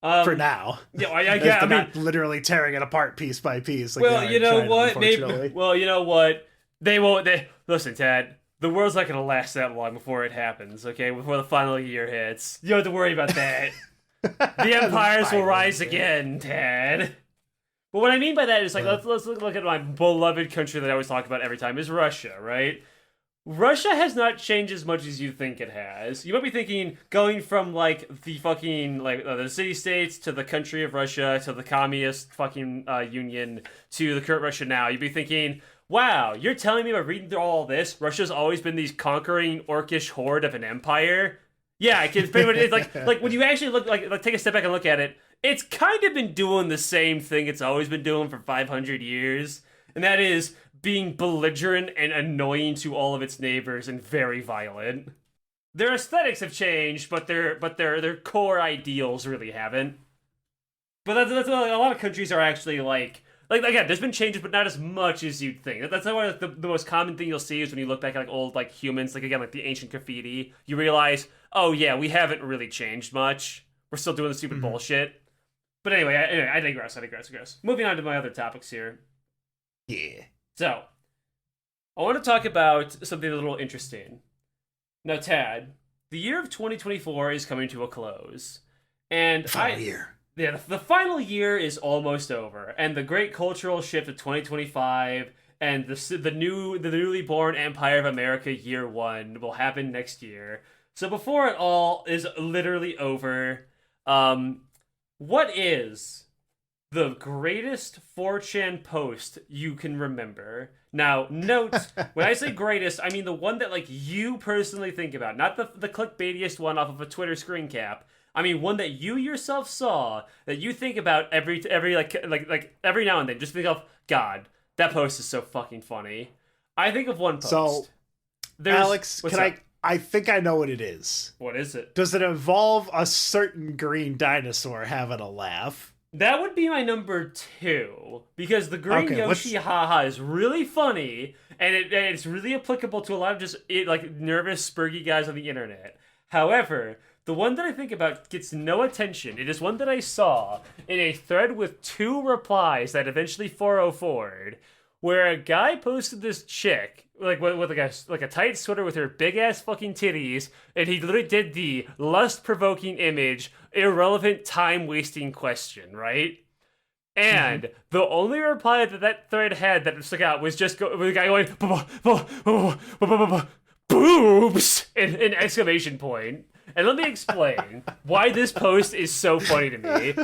For now. Yeah, I mean, not literally tearing it apart piece by piece. Like well, you know China, what? Maybe. Well, you know what? They won't. Listen, Tad. The world's not gonna last that long before it happens. Okay, before the final year hits, you don't have to worry about that. The empires will rise again, Tad. But what I mean by that is like let's look at my beloved country that I always talk about every time is Russia, right? Russia has not changed as much as you think it has. You might be thinking going from like the fucking like the city states to the country of Russia to the communist fucking union to the current Russia now. You'd be thinking, wow, you're telling me by reading through all this, Russia's always been these conquering orcish horde of an empire? Yeah, it's pretty much it's like when you actually look like take a step back and look at it, it's kind of been doing the same thing it's always been doing for 500 years, and that is being belligerent and annoying to all of its neighbors and very violent. Their aesthetics have changed, but their core ideals really haven't. But that's what a lot of countries are actually like again, there's been changes, but not as much as you'd think. That's why the most common thing you'll see is when you look back at like old like humans, like again like the ancient graffiti, you realize, oh yeah, we haven't really changed much. We're still doing the stupid bullshit. But anyway, I digress. Moving on to my other topics here. Yeah. So, I want to talk about something a little interesting. Now, Tad, the year of 2024 is coming to a close, and final year. Yeah, the final year is almost over, and the great cultural shift of 2025 and the newly born Empire of America Year 1 will happen next year. So before it all is literally over, what is the greatest 4chan post you can remember? Now, note, when I say greatest, I mean the one that like you personally think about, not the clickbaitiest one off of a Twitter screen cap. I mean, one that you yourself saw that you think about every every now and then. Just think of, God, that post is so fucking funny. I think of one post. So, Alex, I think I know what it is. What is it? Does it involve a certain green dinosaur having a laugh? That would be my number 2, because the green Yoshi haha is really funny, and it's really applicable to a lot of just nervous, spurgy guys on the internet. However, the one that I think about gets no attention. It is one that I saw in a thread with 2 replies that eventually 404'd, where a guy posted this chick with a tight sweater with her big ass fucking titties, and he literally did the lust provoking image, irrelevant time wasting question, right? And the only reply that thread had that stuck out was just the guy going boobs in exclamation point. And let me explain why this post is so funny to me.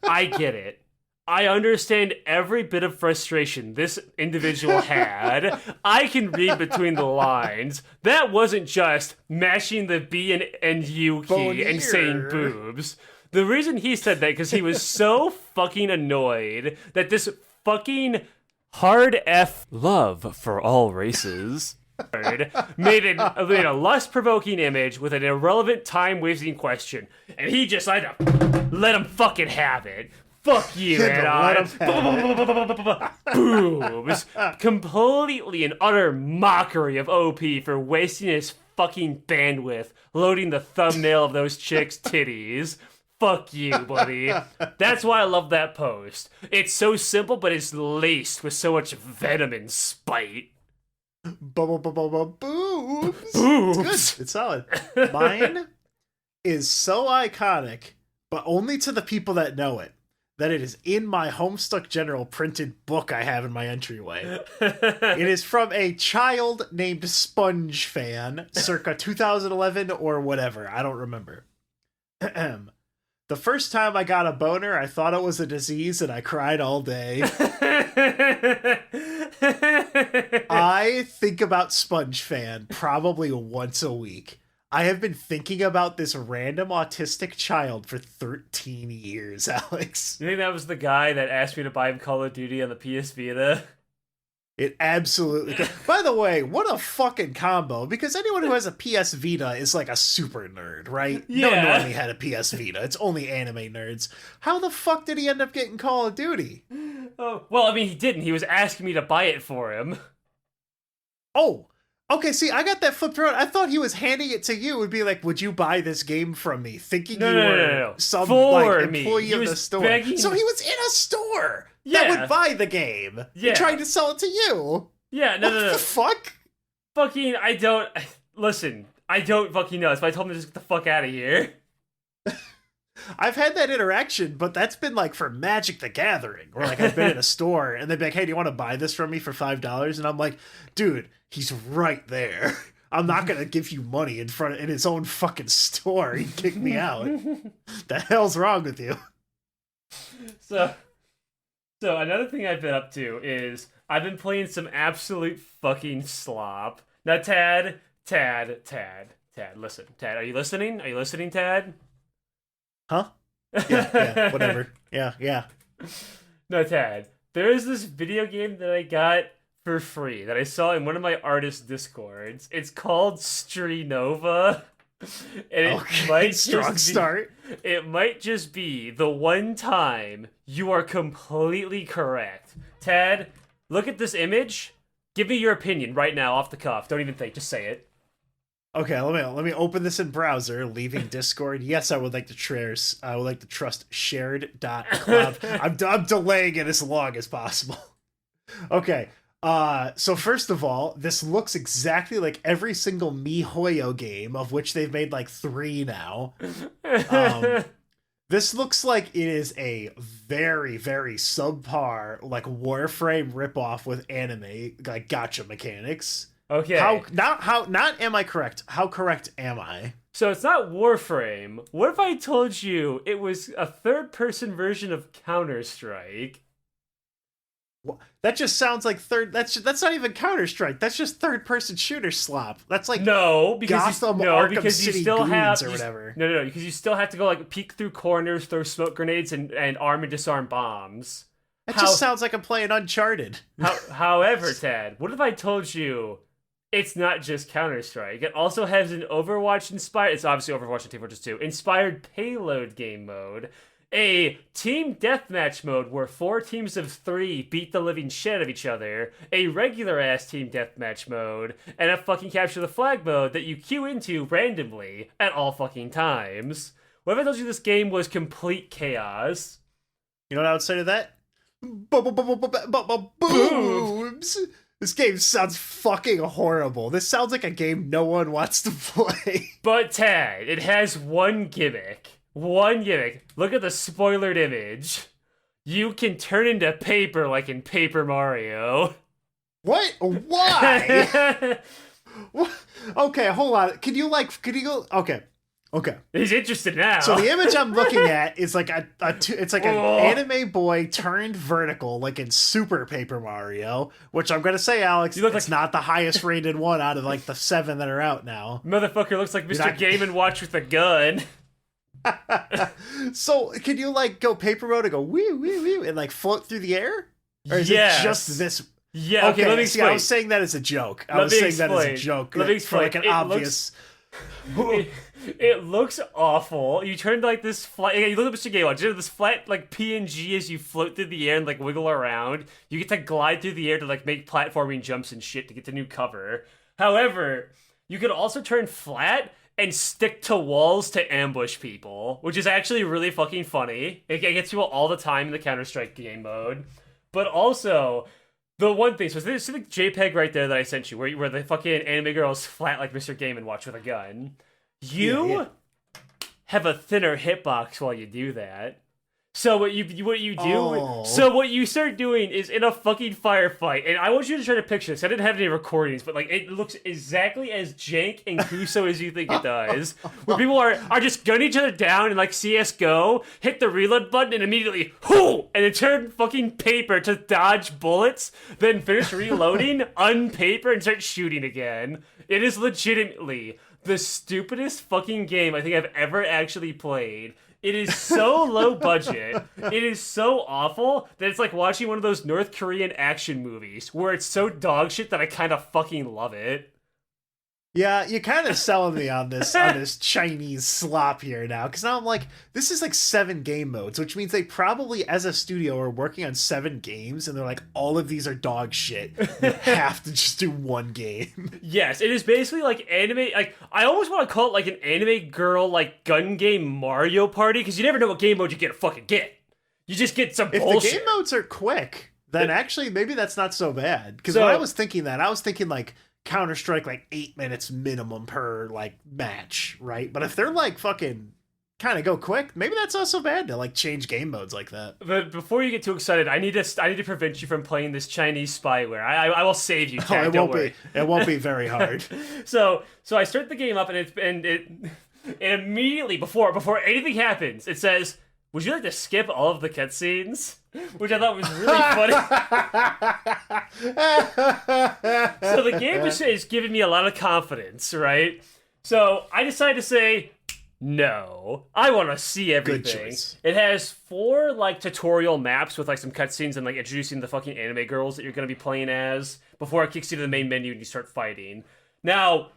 I get it. I understand every bit of frustration this individual had. I can read between the lines. That wasn't just mashing the B and U key and saying boobs. The reason he said that because he was so fucking annoyed that this fucking hard F love for all races made a lust-provoking image with an irrelevant time-wasting question, and he just let him fucking have it. Fuck you, Adam. Boobs. Completely and utter mockery of OP for wasting his fucking bandwidth loading the thumbnail of those chicks' titties. Fuck you, buddy. That's why I love that post. It's so simple, but it's laced with so much venom and spite. Boobs. Boobs. It's good. It's solid. Mine is so iconic, but only to the people that know it, that it is in my Homestuck General printed book I have in my entryway. It is from a child named SpongeFan, circa 2011 or whatever. I don't remember. The The first time I got a boner, I thought it was a disease and I cried all day. I think about SpongeFan probably once a week. I have been thinking about this random autistic child for 13 years, Alex. You think that was the guy that asked me to buy him Call of Duty on the PS Vita? It absolutely could. By the way, what a fucking combo, because anyone who has a PS Vita is like a super nerd, right? Yeah. No one normally had a PS Vita. It's only anime nerds. How the fuck did he end up getting Call of Duty? Oh, well, I mean, he didn't. He was asking me to buy it for him. Oh, okay, see, I got that flipped around. I thought he was handing it to you and be like, would you buy this game from me? Thinking you were some for like employee of the store. Begging... So he was in a store that would buy the game. Yeah. And trying to sell it to you. Yeah, What the fuck? Fucking, I don't fucking know. That's why I told him to just get the fuck out of here. I've had that interaction, but that's been like for Magic the Gathering, where like I've been in a store and they'd be like, hey, do you want to buy this from me for $5? And I'm like, dude, he's right there. I'm not going to give you money in his own fucking store. He'd kick me out. The hell's wrong with you? So another thing I've been up to is I've been playing some absolute fucking slop. Now, Tad, listen. Tad, are you listening? Are you listening, Tad? Huh? Yeah, whatever. Yeah. No, Tad, there is this video game that I got for free that I saw in one of my artist discords. It's called Strenova. And it might just be the one time you are completely correct. Tad, look at this image. Give me your opinion right now off the cuff. Don't even think, just say it. Okay, let me open this in browser, leaving Discord. Yes, I would like to trust shared.club. I'm delaying it as long as possible. Okay. So first of all, this looks exactly like every single MiHoYo game, of which they've made like 3 now. This looks like it is a very, very subpar like Warframe ripoff with anime like gacha mechanics. Okay. Not am I correct? How correct am I? So it's not Warframe. What if I told you it was a third-person version of Counter-Strike? That just sounds like that's not even Counter-Strike. That's just third-person shooter slop. That's like because you still have or whatever. No, because you still have to go like peek through corners, throw smoke grenades, and arm and disarm bombs. It just sounds like I'm playing Uncharted. However, Tad, what if I told you it's not just Counter-Strike? It also has an Overwatch-inspired... It's obviously Overwatch and Team Fortress 2. Inspired payload game mode. A team deathmatch mode where 4 teams of 3 beat the living shit out of each other. A regular-ass team deathmatch mode. And a fucking capture the flag mode that you queue into randomly at all fucking times. What if I told you this game was complete chaos? You know what I would say to that? Boobs! This game sounds fucking horrible. This sounds like a game no one wants to play. But Tad, it has one gimmick. One gimmick. Look at the spoilered image. You can turn into paper like in Paper Mario. What? Why? Okay, hold on. Could you go? Okay. He's interested now. So the image I'm looking at is like it's like an anime boy turned vertical, like in Super Paper Mario, which I'm gonna say, Alex, it's not the highest rated one out of like the 7 that are out now. Motherfucker looks like Mr. Game & Watch with a gun. So can you like go paper mode and go wee wee wee and like float through the air? Or is it just this? Yeah, okay, let me explain. I was saying that as a joke. Let me explain. For like an obvious... It looks awful. You turn like this flat. You look at Mr. Game Watch. You do this flat like PNG as you float through the air and like wiggle around. You get to glide through the air to like make platforming jumps and shit to get to new cover. However, you can also turn flat and stick to walls to ambush people, which is actually really fucking funny. It gets people all the time in the Counter-Strike game mode. But also, the one thing, so there's the JPEG right there that I sent you, where the fucking anime girl is flat like Mr. Game & Watch with a gun. You have a thinner hitbox while you do that. So what you do? Oh. So what you start doing is in a fucking firefight, and I want you to try to picture this. I didn't have any recordings, but like it looks exactly as jank and Kuso as you think it does. Where people are just gunning each other down and like CS:GO, hit the reload button and immediately whoo, and then turn fucking paper to dodge bullets, then finish reloading, unpaper, and start shooting again. It is legitimately the stupidest fucking game I think I've ever actually played. It is so low budget. It is so awful that it's like watching one of those North Korean action movies where it's so dog shit that I kind of fucking love it. Yeah, you're kind of selling me on this Chinese slop here now, because now I'm like, this is like 7 game modes, which means they probably, as a studio, are working on 7 games, and they're like, all of these are dog shit. You have to just do one game. Yes, it is basically like anime. Like I almost want to call it like an anime girl like gun game Mario Party, because you never know what game mode you fucking get. You just get some bullshit. If the game modes are quick, then actually maybe that's not so bad. Because when I was thinking that, I was thinking like Counter-Strike like 8 minutes minimum per like match, right? But if they're like fucking kind of go quick, maybe that's not so bad to like change game modes like that. But before you get too excited, I need to prevent you from playing this Chinese spyware. I will save you, Ted. It won't be very hard. So I start the game up and it immediately before anything happens, it says, "Would you like to skip all of the cutscenes?" Which I thought was really funny. So the game is giving me a lot of confidence, right? So I decided to say, no, I want to see everything. Good choice. It has 4 like tutorial maps with like some cutscenes and like introducing the fucking anime girls that you're going to be playing as before it kicks you to the main menu and you start fighting. Now,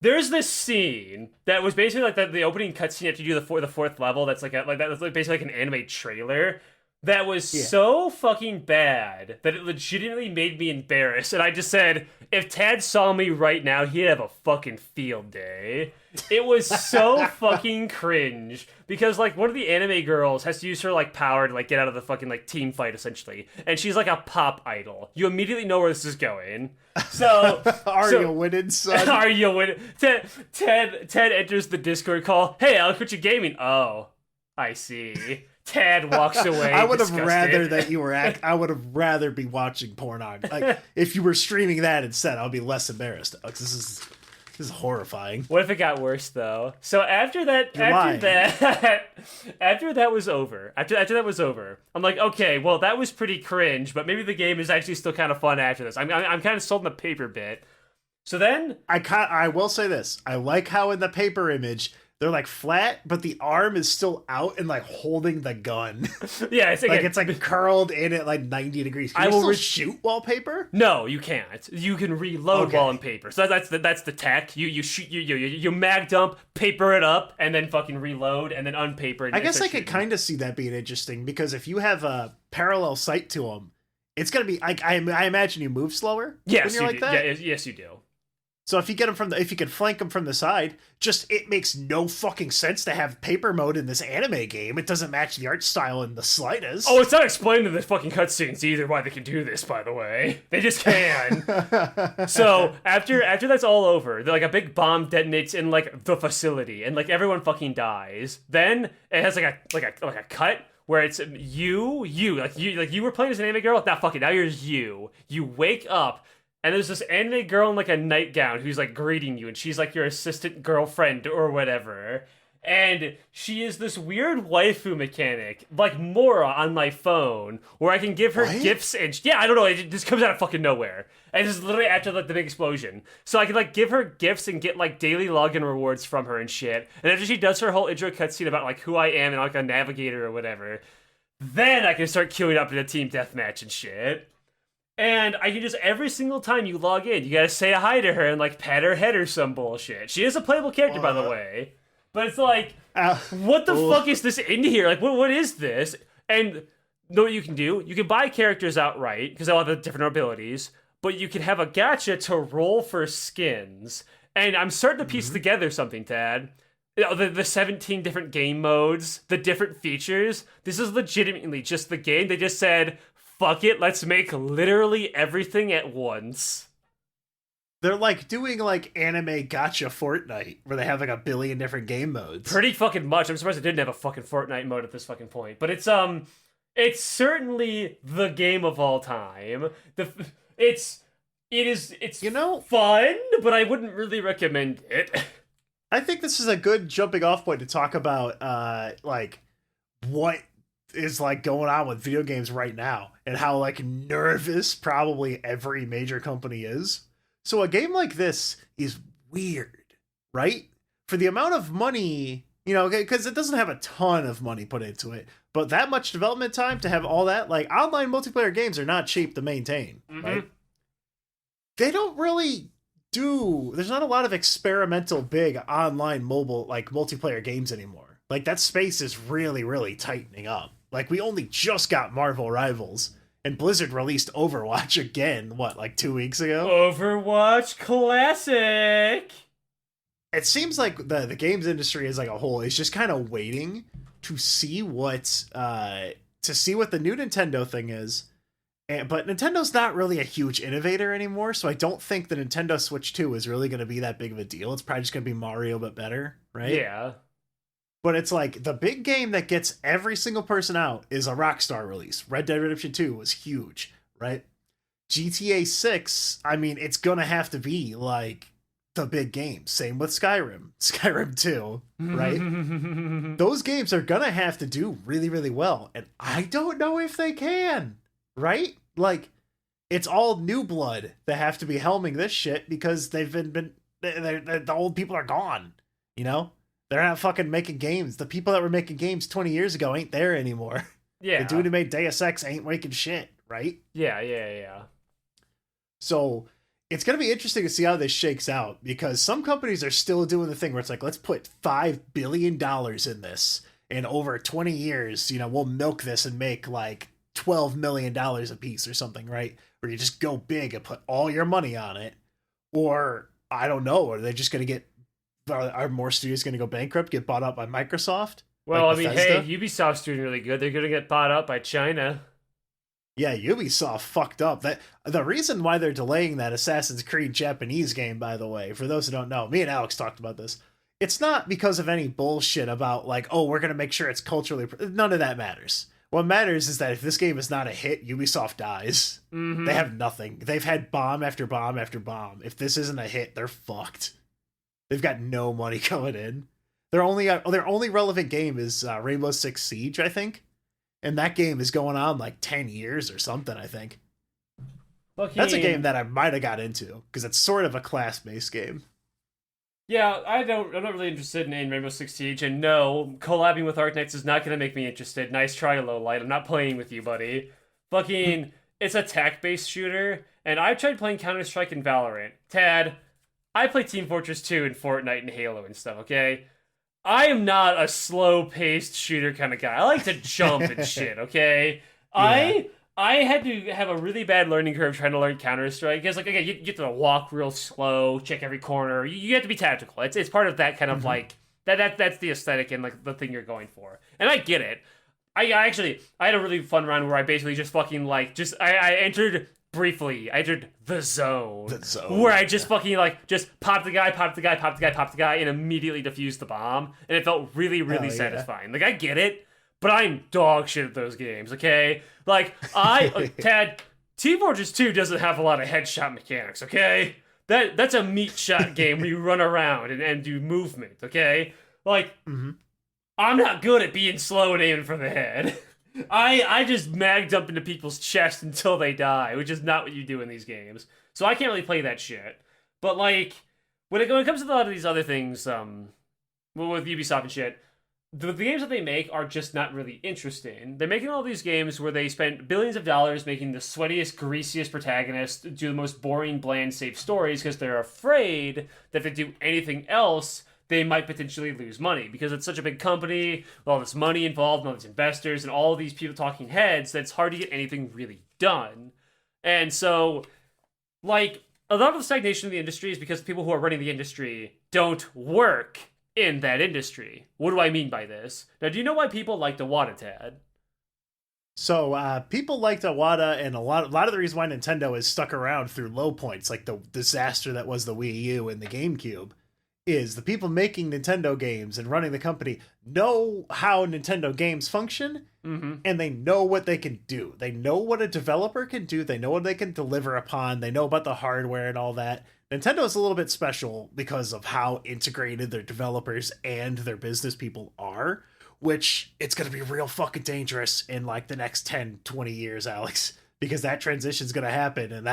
there's this scene that was basically like the opening cutscene after you do the fourth level. That's that's basically like an anime trailer. That was so fucking bad that it legitimately made me embarrassed. And I just said, if Tad saw me right now, he'd have a fucking field day. It was so fucking cringe. Because, like, one of the anime girls has to use her, like, power to, like, get out of the fucking, like, team fight, essentially. And she's, like, a pop idol. You immediately know where this is going. So... you winning, son? Are you winning? Ted enters the Discord call. Hey, Aleks, what you gaming? Oh, I see. Tad walks away. I would have rather that you were I would have rather be watching pornography. Like if you were streaming that instead, I'll be less embarrassed. This is horrifying. What if it got worse though? So after that was over, I'm like, okay, well that was pretty cringe, but maybe the game is actually still kind of fun after this. I'm kind of sold on the paper bit. So then I will say this. I like how in the paper image they're like flat, but the arm is still out and like holding the gun. Yeah, it's like curled in at like 90 degrees. Can you still shoot while paper? No, you can't. You can reload while in paper. So that's the tech. You shoot you mag dump, paper it up, and then fucking reload, and then unpaper it. I guess I could kind of see that being interesting because if you have a parallel sight to them, it's gonna be. I imagine you move slower. Yes, when you're like that. Yeah, yes, you do. So if you get them if you can flank them from the side, it makes no fucking sense to have paper mode in this anime game. It doesn't match the art style in the slightest. Oh, it's not explained in the fucking cutscenes either why they can do this, by the way. They just can. So after that's all over, like a big bomb detonates in like the facility and like everyone fucking dies. Then it has like a cut where it's you were playing as an anime girl. Now you're you. You wake up. And there's this anime girl in like a nightgown who's like greeting you, and she's like your assistant girlfriend or whatever. And she is this weird waifu mechanic, like Mora on my phone, where I can give her gifts and I don't know, it just comes out of fucking nowhere. And this is literally after like the big explosion. So I can like give her gifts and get like daily login rewards from her and shit. And after she does her whole intro cutscene about like who I am and like a navigator or whatever, then I can start queuing up in a team deathmatch and shit. And I can just, every single time you log in, you gotta say hi to her and, like, pat her head or some bullshit. She is a playable character, by the way. But it's like, what the fuck is this in here? Like, what is this? And know what you can do? You can buy characters outright, because they all have the different abilities. But you can have a gacha to roll for skins. And I'm starting to piece together something, Tad. The 17 different game modes, the different features. This is legitimately just the game. They just said... fuck it, let's make literally everything at once. They're like doing like anime gotcha Fortnite, where they have like a billion different game modes. Pretty fucking much. I'm surprised it didn't have a fucking Fortnite mode at this fucking point. But it's certainly the game of all time. It's fun, but I wouldn't really recommend it. I think this is a good jumping off point to talk about like what is like going on with video games right now and how like nervous probably every major company is. So a game like this is weird, right? For the amount of money, because it doesn't have a ton of money put into it, but that much development time to have all that, like online multiplayer games are not cheap to maintain, right? They don't really there's not a lot of experimental big online mobile like multiplayer games anymore. Like that space is really, really tightening up. Like we only just got Marvel Rivals. And Blizzard released Overwatch again, like 2 weeks ago? Overwatch Classic! It seems like the games industry as like a whole is just kind of waiting to see what the new Nintendo thing is. But Nintendo's not really a huge innovator anymore, so I don't think the Nintendo Switch 2 is really going to be that big of a deal. It's probably just going to be Mario, but better, right? Yeah. But it's like the big game that gets every single person out is a Rockstar release. Red Dead Redemption 2 was huge, right? GTA 6, I mean, it's going to have to be like the big game. Same with Skyrim. Skyrim 2, right? Those games are going to have to do really, really well. And I don't know if they can, right? Like, it's all new blood that have to be helming this shit because the old people are gone, They're not fucking making games. The people that were making games 20 years ago ain't there anymore. Yeah. The dude who made Deus Ex ain't making shit, right? Yeah. So it's going to be interesting to see how this shakes out because some companies are still doing the thing where it's like, let's put $5 billion in this. And over 20 years, we'll milk this and make like $12 million a piece or something, right? Where you just go big and put all your money on it. Or, I don't know, are they just going to get... Are more studios going to go bankrupt, get bought out by Microsoft? Well, like I mean, Bethesda? hey, Ubisoft's doing really good. They're going to get bought up by China. Yeah, Ubisoft fucked up. The reason why they're delaying that Assassin's Creed Japanese game, by the way, for those who don't know, me and Alex talked about this. It's not because of any bullshit about like, oh, we're going to make sure it's culturally... None of that matters. What matters is that if this game is not a hit, Ubisoft dies. Mm-hmm. They have nothing. They've had bomb after bomb after bomb. If this isn't a hit, they're fucked. They've got no money coming in. Their only relevant game is Rainbow Six Siege, I think. And that game is going on like 10 years or something, I think. That's a game that I might have got into, because it's sort of a class-based game. Yeah, I'm not really interested in Rainbow Six Siege, and no, collabing with Arknights is not going to make me interested. Nice try, Lowlight. I'm not playing with you, buddy. It's a tech-based shooter, and I've tried playing Counter-Strike and Valorant. Tad, I play Team Fortress 2 and Fortnite and Halo and stuff, okay? I am not a slow-paced shooter kind of guy. I like to jump and shit, okay? Yeah. I had to have a really bad learning curve trying to learn Counter-Strike, because, like, again, you get to walk real slow, check every corner. You have to be tactical. It's part of that kind of, like, that's the aesthetic and, like, the thing you're going for. And I get it. I had a really fun run where I basically just fucking, like, I entered... Briefly, I entered the zone. Where I just fucking, like, just popped the guy, and immediately defused the bomb. And it felt really, really satisfying. Like, I get it, but I'm dog shit at those games, okay? Like, Tad, Team Fortress 2 doesn't have a lot of headshot mechanics, okay? That's a meat shot game where you run around and do movement, okay? Like, I'm not good at being slow and aiming for the head. I just mag dump into people's chests until they die, which is not what you do in these games. So I can't really play that shit. But, like, when it comes to a lot of these other things, with Ubisoft and shit, the games that they make are just not really interesting. They're making all these games where they spend billions of dollars making the sweatiest, greasiest protagonists do the most boring, bland, safe stories because they're afraid that if they do anything else, they might potentially lose money because it's such a big company with all this money involved and all these investors and all these people talking heads that it's hard to get anything really done. And so, like, a lot of the stagnation in the industry is because the people who are running the industry don't work in that industry. What do I mean by this? Now, do you know why people like to want it, Tad? So people liked Iwata, and a lot of the reason why Nintendo is stuck around through low points, like the disaster that was the Wii U and the GameCube, is the people making Nintendo games and running the company know how Nintendo games function, and they know what they can do. They know what a developer can do. They know what they can deliver upon. They know about the hardware and all that. Nintendo's a little bit special because of how integrated their developers and their business people are, which it's going to be real fucking dangerous in like the next 10, 20 years, Aleks, because that transition's going to happen, and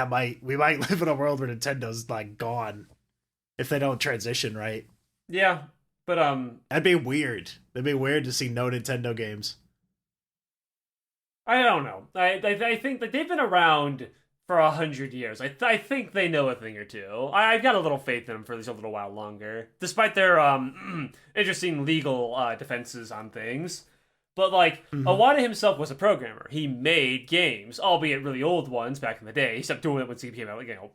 we might live in a world where Nintendo's like gone if they don't transition right. Yeah, but that'd be weird. It'd be weird to see no Nintendo games. I don't know. I think that they've been around for 100 years. I think they know a thing or two. I've got a little faith in them for at least a little while longer, despite their interesting legal defenses on things. But like, Iwata himself was a programmer. He made games, albeit really old ones back in the day. He stopped doing it once he became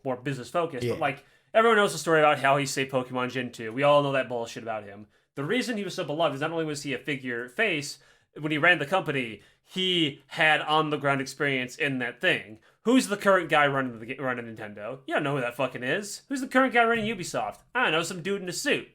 more business focused. Yeah. But like, everyone knows the story about how he saved Pokemon Gen 2. We all know that bullshit about him. The reason he was so beloved is not only was he a figure face when he ran the company, he had on-the-ground experience in that thing. Who's the current guy running Nintendo? You don't know who that fucking is. Who's the current guy running Ubisoft? I don't know, some dude in a suit.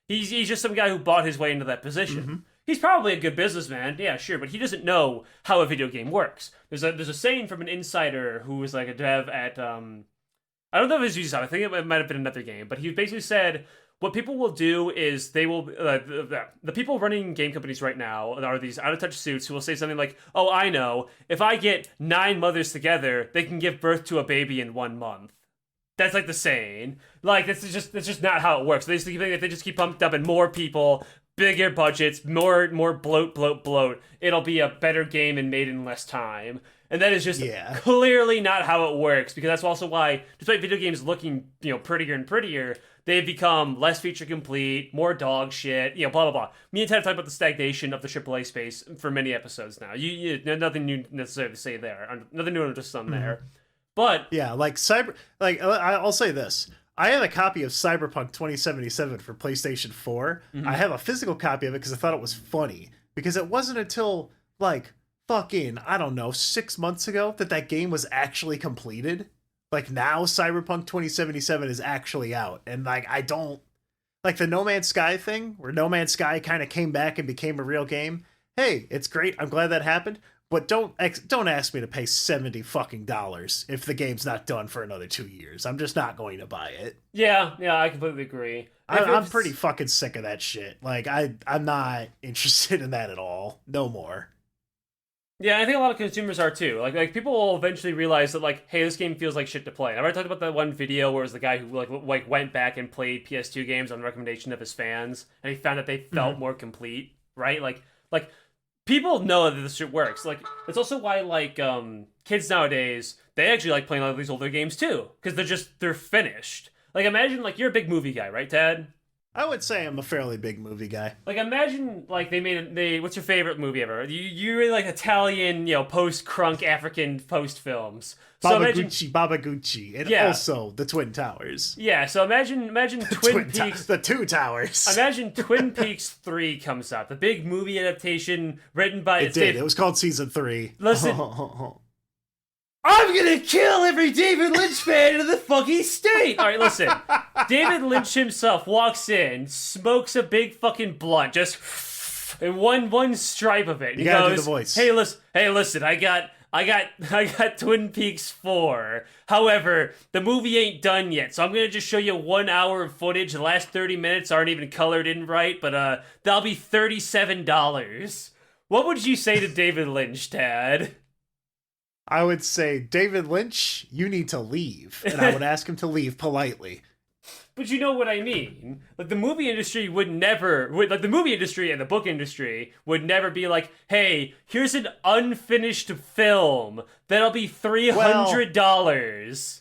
He's just some guy who bought his way into that position. He's probably a good businessman, yeah, sure, but he doesn't know how a video game works. There's a saying from an insider who was like a dev at I don't know if it was Ubisoft. I think it might have been another game, but he basically said what people will do is they will the people running game companies right now are these out of touch suits who will say something like, "Oh, I know. If I get 9 mothers together, they can give birth to a baby in 1 month." That's like the saying. Like that's just not how it works. They just keep pumped up and more people, bigger budgets, more bloat. It'll be a better game and made in less time. And that is just clearly not how it works, because that's also why, despite video games looking, prettier and prettier, they've become less feature complete, more dog shit, blah, blah, blah. Me and Ted have talked about the stagnation of the AAA space for many episodes now. Nothing new necessarily to say there. Nothing new under the sun there. But yeah, I'll say this. I have a copy of Cyberpunk 2077 for PlayStation 4. I have a physical copy of it because I thought it was funny. Because it wasn't until, fucking, I don't know, 6 months ago that game was actually completed. Like, now Cyberpunk 2077 is actually out. And, I don't... the No Man's Sky thing, where No Man's Sky kind of came back and became a real game. Hey, it's great. I'm glad that happened. But don't ask me to pay $70 fucking if the game's not done for another 2 years. I'm just not going to buy it. Yeah, I completely agree. I'm pretty fucking sick of that shit. I'm not interested in that at all. No more. Yeah, I think a lot of consumers are too. Like people will eventually realize that hey, this game feels like shit to play. I've already talked about that one video where it was the guy who went back and played PS2 games on the recommendation of his fans, and he found that they felt more complete, right? Like people know that this shit works. It's also why kids nowadays, they actually like playing a lot of these older games too, because they're finished. Imagine you're a big movie guy, right, Ted? I would say I'm a fairly big movie guy. Imagine what's your favorite movie ever? You really like Italian, post-crunk African post films. Baba Gucci, and also the Twin Towers. Yeah, so imagine Twin Peaks. The two towers. Imagine Twin Peaks 3 comes out. The big movie adaptation written by... It was called Season 3. Listen... I'm gonna kill every David Lynch fan in the fucking state! Alright, listen. David Lynch himself walks in, smokes a big fucking blunt, just in one stripe of it. You gotta do the voice. Hey, listen, I got Twin Peaks 4. However, the movie ain't done yet, so I'm gonna just show you 1 hour of footage. The last 30 minutes aren't even colored in right, but that'll be $37. What would you say to David Lynch, Tad? I would say, David Lynch, you need to leave. And I would ask him to leave politely. But you know what I mean. The movie industry the movie industry and the book industry would never be hey, here's an unfinished film that'll be $300.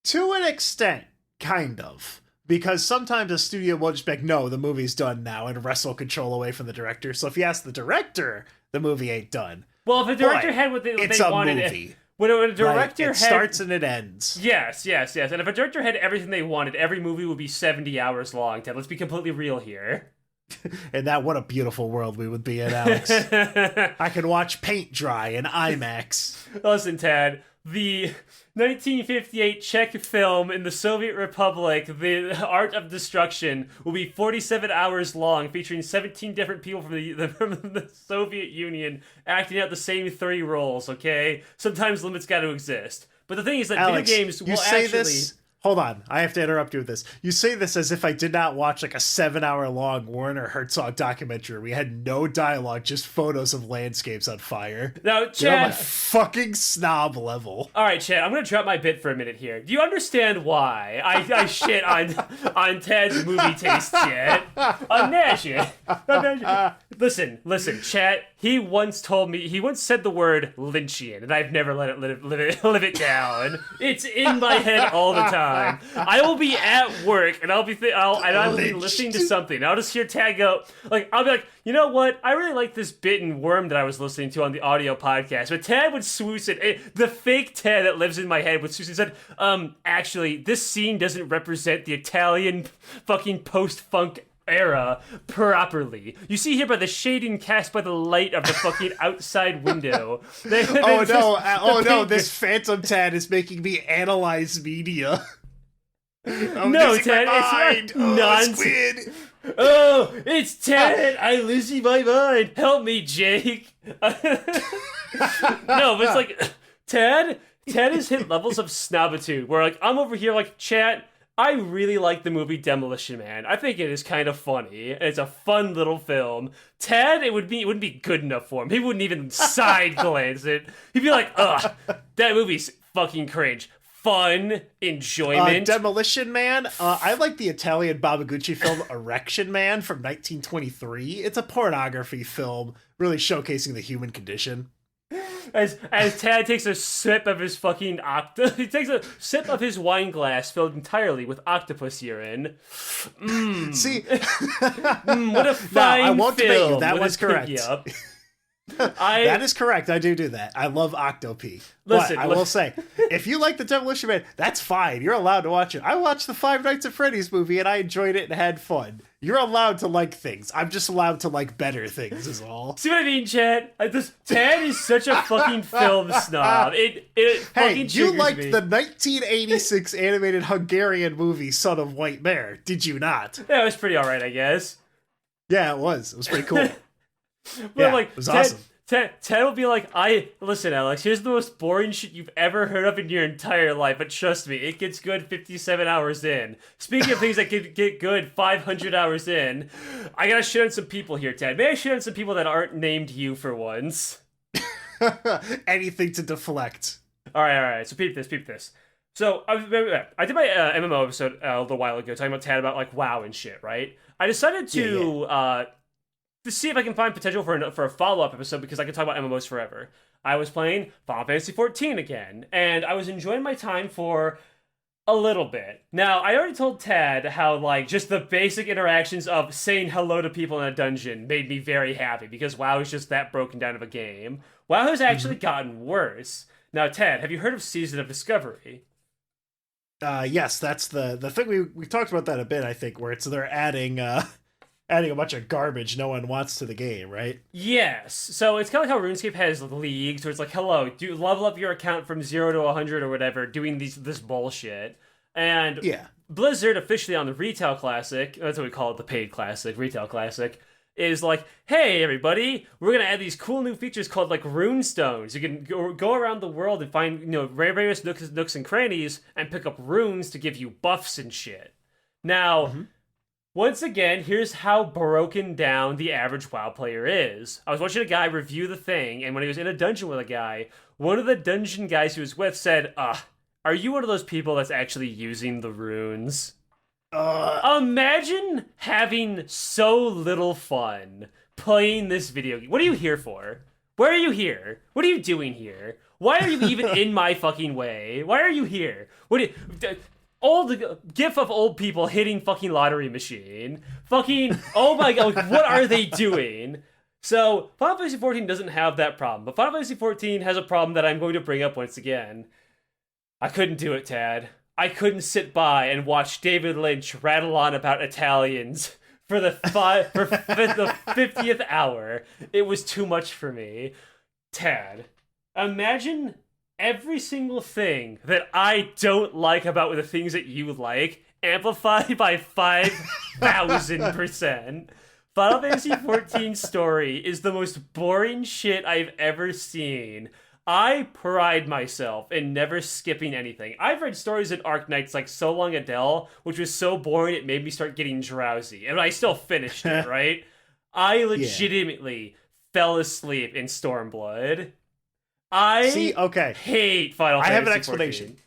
To an extent, kind of. Because sometimes a studio will just be no, the movie's done now, and wrestle control away from the director. So if you ask the director, the movie ain't done. Well, if the director had what they wanted... Movie. When a director it starts and it ends. Yes. And if a director had everything they wanted, every movie would be 70 hours long, Ted. Let's be completely real here. And that, what a beautiful world we would be in, Alex. I can watch paint dry in IMAX. Listen, Tad, the 1958 Czech film in the Soviet Republic, The Art of Destruction, will be 47 hours long, featuring 17 different people from the Soviet Union acting out the same 3 roles, okay? Sometimes limits gotta exist. But the thing is that Alex, video games will you say actually... this... Hold on, I have to interrupt you with this. You say this as if I did not watch like a 7-hour-long Werner Herzog documentary. We had no dialogue, just photos of landscapes on fire. Now, You're Chad... on my fucking snob level. Alright, Chad, I'm gonna drop my bit for a minute here. Do you understand why I shit on Ted's movie taste yet? Imagine. Listen, Chad, he once said the word Lynchian, and I've never let it live it down. It's in my head all the time. I will be at work and I will be listening to something. And I'll just hear Tad go, I'll be like, you know what? I really like this bit in Worm that I was listening to on the audio podcast. But Tad would swoosh it. The fake Tad that lives in my head would swoosh and said, actually, this scene doesn't represent the Italian fucking post-funk era properly. You see here by the shading cast by the light of the fucking outside window. This phantom Tad is making me analyze media. No, Ted, it's not nonsense. Oh, it's Ted. I'm losing my mind. Help me, Jake. No, but it's like Ted has hit levels of snobbitude where I'm over here chat. I really like the movie Demolition Man. I think it is kind of funny. It's a fun little film. Ted, it wouldn't be good enough for him. He wouldn't even side glance it. He'd be like, ugh, that movie's fucking cringe. Fun, enjoyment. Demolition Man. I like the Italian Babaguchi film Erection Man from 1923. It's a pornography film, really showcasing the human condition. As Tad takes a sip of his fucking he takes a sip of his wine glass filled entirely with octopus urine. See, what a fine I won't debate you. That was was correct. That is correct. I do that. I love Octopi. But I will say, if you like the Demolition Man, that's fine. You're allowed to watch it. I watched the Five Nights at Freddy's movie and I enjoyed it and had fun. You're allowed to like things. I'm just allowed to like better things is all. See what I mean, Chad? Tad is such a fucking film snob. It hey, you liked the 1986 animated Hungarian movie Son of White Mare, did you not? Yeah, it was pretty alright, I guess. Yeah, it was. It was pretty cool. But it was awesome. Ted will be like, listen, Alex, here's the most boring shit you've ever heard of in your entire life, but trust me, it gets good 57 hours in. Speaking of things that get good 500 hours in, I gotta shit on some people here, Ted. May I shit on some people that aren't named you for once? Anything to deflect. Alright, so peep this. So, I did my MMO episode a little while ago, talking about Tad about, WoW and shit, right? I decided to see if I can find potential for a follow-up episode because I can talk about MMOs forever. I was playing Final Fantasy XIV again, and I was enjoying my time for a little bit. Now, I already told Tad how, just the basic interactions of saying hello to people in a dungeon made me very happy because WoW is just that broken down of a game. WoW has actually gotten worse. Now, Tad, have you heard of Season of Discovery? Yes, that's the thing. We talked about that a bit, I think, where they're adding a bunch of garbage no one wants to the game, right? Yes. So it's kind of like how RuneScape has leagues where it's hello, do level up your account from 0 to 100 or whatever, doing this bullshit. And Blizzard officially on the Retail Classic, that's what we call it, the paid classic, Retail Classic, is hey everybody, we're gonna add these cool new features called rune stones. You can go around the world and find various nooks and crannies and pick up runes to give you buffs and shit. Now. Once again, here's how broken down the average WoW player is. I was watching a guy review the thing, and when he was in a dungeon with a guy, one of the dungeon guys he was with said, are you one of those people that's actually using the runes? Imagine having so little fun playing this video game. What are you here for? Where are you here? What are you doing here? Why are you even in my fucking way? Why are you here? Old gif of old people hitting fucking lottery machine. Fucking, oh my god, what are they doing? So, Final Fantasy XIV doesn't have that problem, but Final Fantasy XIV has a problem that I'm going to bring up once again. I couldn't do it, Tad. I couldn't sit by and watch David Lynch rattle on about Italians for the 50th hour. It was too much for me. Tad, imagine every single thing that I don't like about the things that you like amplified by 5,000%. Final Fantasy XIV story is the most boring shit I've ever seen. I pride myself in never skipping anything. I've read stories in Arknights like So Long Adele, which was so boring it made me start getting drowsy. And I still finished it, right? I legitimately fell asleep in Stormblood. I hate Final Fantasy I have an explanation.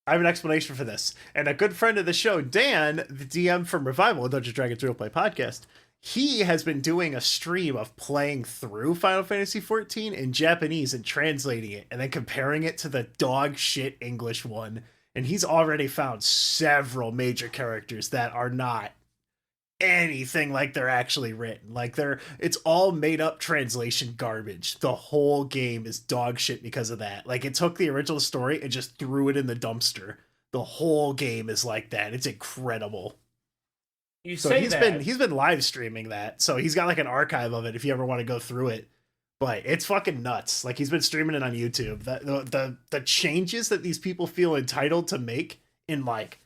I have an explanation for this. And a good friend of the show, Dan, the DM from Revival, a Dungeons & Dragons Real Play podcast, he has been doing a stream of playing through Final Fantasy XIV in Japanese and translating it and then comparing it to the dog shit English one. And he's already found several major characters that are not anything like they're actually written. Like it's all made up translation garbage. The whole game is dog shit because of that. Like it took the original story and just threw it in the dumpster. The whole game is like that. It's incredible. He's been live streaming that, so he's got like an archive of it if you ever want to go through it. But it's fucking nuts. Like he's been streaming it on YouTube. The changes that these people feel entitled to make in like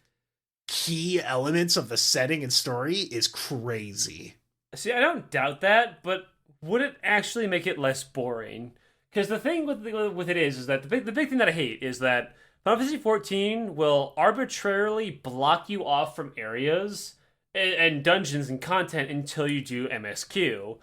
key elements of the setting and story is crazy. See, I don't doubt that, but would it actually make it less boring? Because the thing with it is that the big thing that I hate is that Final Fantasy XIV will arbitrarily block you off from areas and dungeons and content until you do MSQ.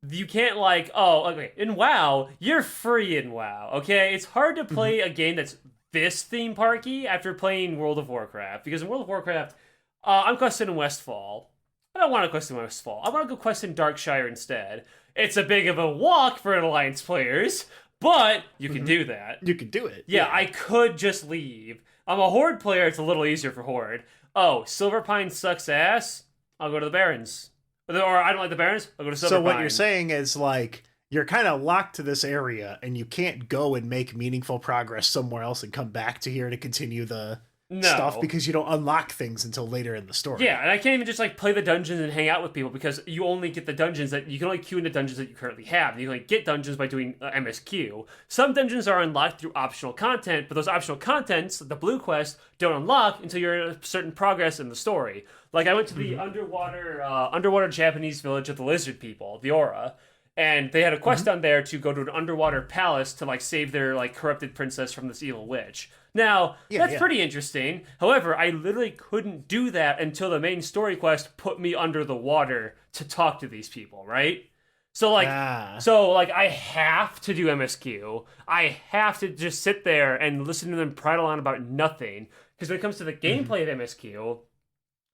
You can't like, oh, okay, in WoW, you're free in WoW, okay? It's hard to play a game that's this theme parky after playing World of Warcraft, because in World of Warcraft, I'm questing in Westfall. I don't want to quest in Westfall. I want to go quest in Darkshire instead. It's a big of a walk for Alliance players, but you can do that. You can do it. Yeah, I could just leave. I'm a Horde player, it's a little easier for Horde. Oh, Silverpine sucks ass? I'll go to the Barrens. Or I don't like the Barrens? I'll go to Silverpine. So what you're saying is, like, you're kind of locked to this area, and you can't go and make meaningful progress somewhere else and come back to here to continue the stuff because you don't unlock things until later in the story. Yeah, and I can't even just, like, play the dungeons and hang out with people because you only get the dungeons that... You can only queue into dungeons that you currently have. And you can only get dungeons by doing MSQ. Some dungeons are unlocked through optional content, but those optional contents, the blue quest, don't unlock until you're in a certain progress in the story. Like, I went to the underwater Japanese village of the lizard people, the Aura, and they had a quest down there to go to an underwater palace to, like, save their, like, corrupted princess from this evil witch. Now, that's pretty interesting. However, I literally couldn't do that until the main story quest put me under the water to talk to these people, right? So, like, I have to do MSQ. I have to just sit there and listen to them prattle on about nothing. Because when it comes to the gameplay of MSQ,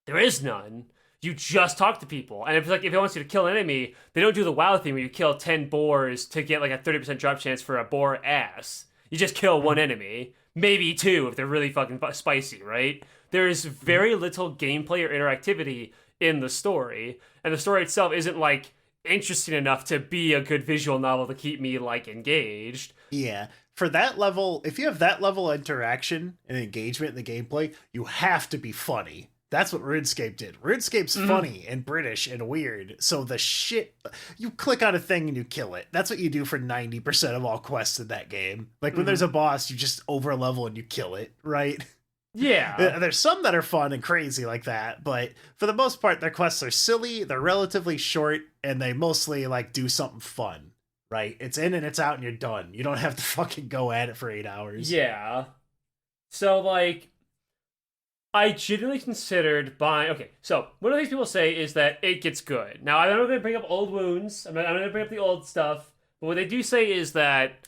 there is none. You just talk to people. And if it wants you to kill an enemy, they don't do the WoW thing where you kill 10 boars to get, like, a 30% drop chance for a boar ass. You just kill one enemy. Maybe two if they're really fucking spicy, right? There's very little gameplay or interactivity in the story, and the story itself isn't, like, interesting enough to be a good visual novel to keep me, like, engaged. Yeah. For that level, if you have that level of interaction and engagement in the gameplay, you have to be funny. That's what RuneScape did. RuneScape's funny and British and weird. So the shit, you click on a thing and you kill it. That's what you do for 90% of all quests in that game. Like when there's a boss, you just over level and you kill it, right? Yeah. There's some that are fun and crazy like that, but for the most part, their quests are silly, they're relatively short, and they mostly like do something fun, right? It's in and it's out and you're done. You don't have to fucking go at it for 8 hours. Yeah. So, like, I genuinely considered buying... Okay, so one of the things people say is that it gets good. Now, I'm not going to bring up old wounds. I'm going to bring up the old stuff. But what they do say is that...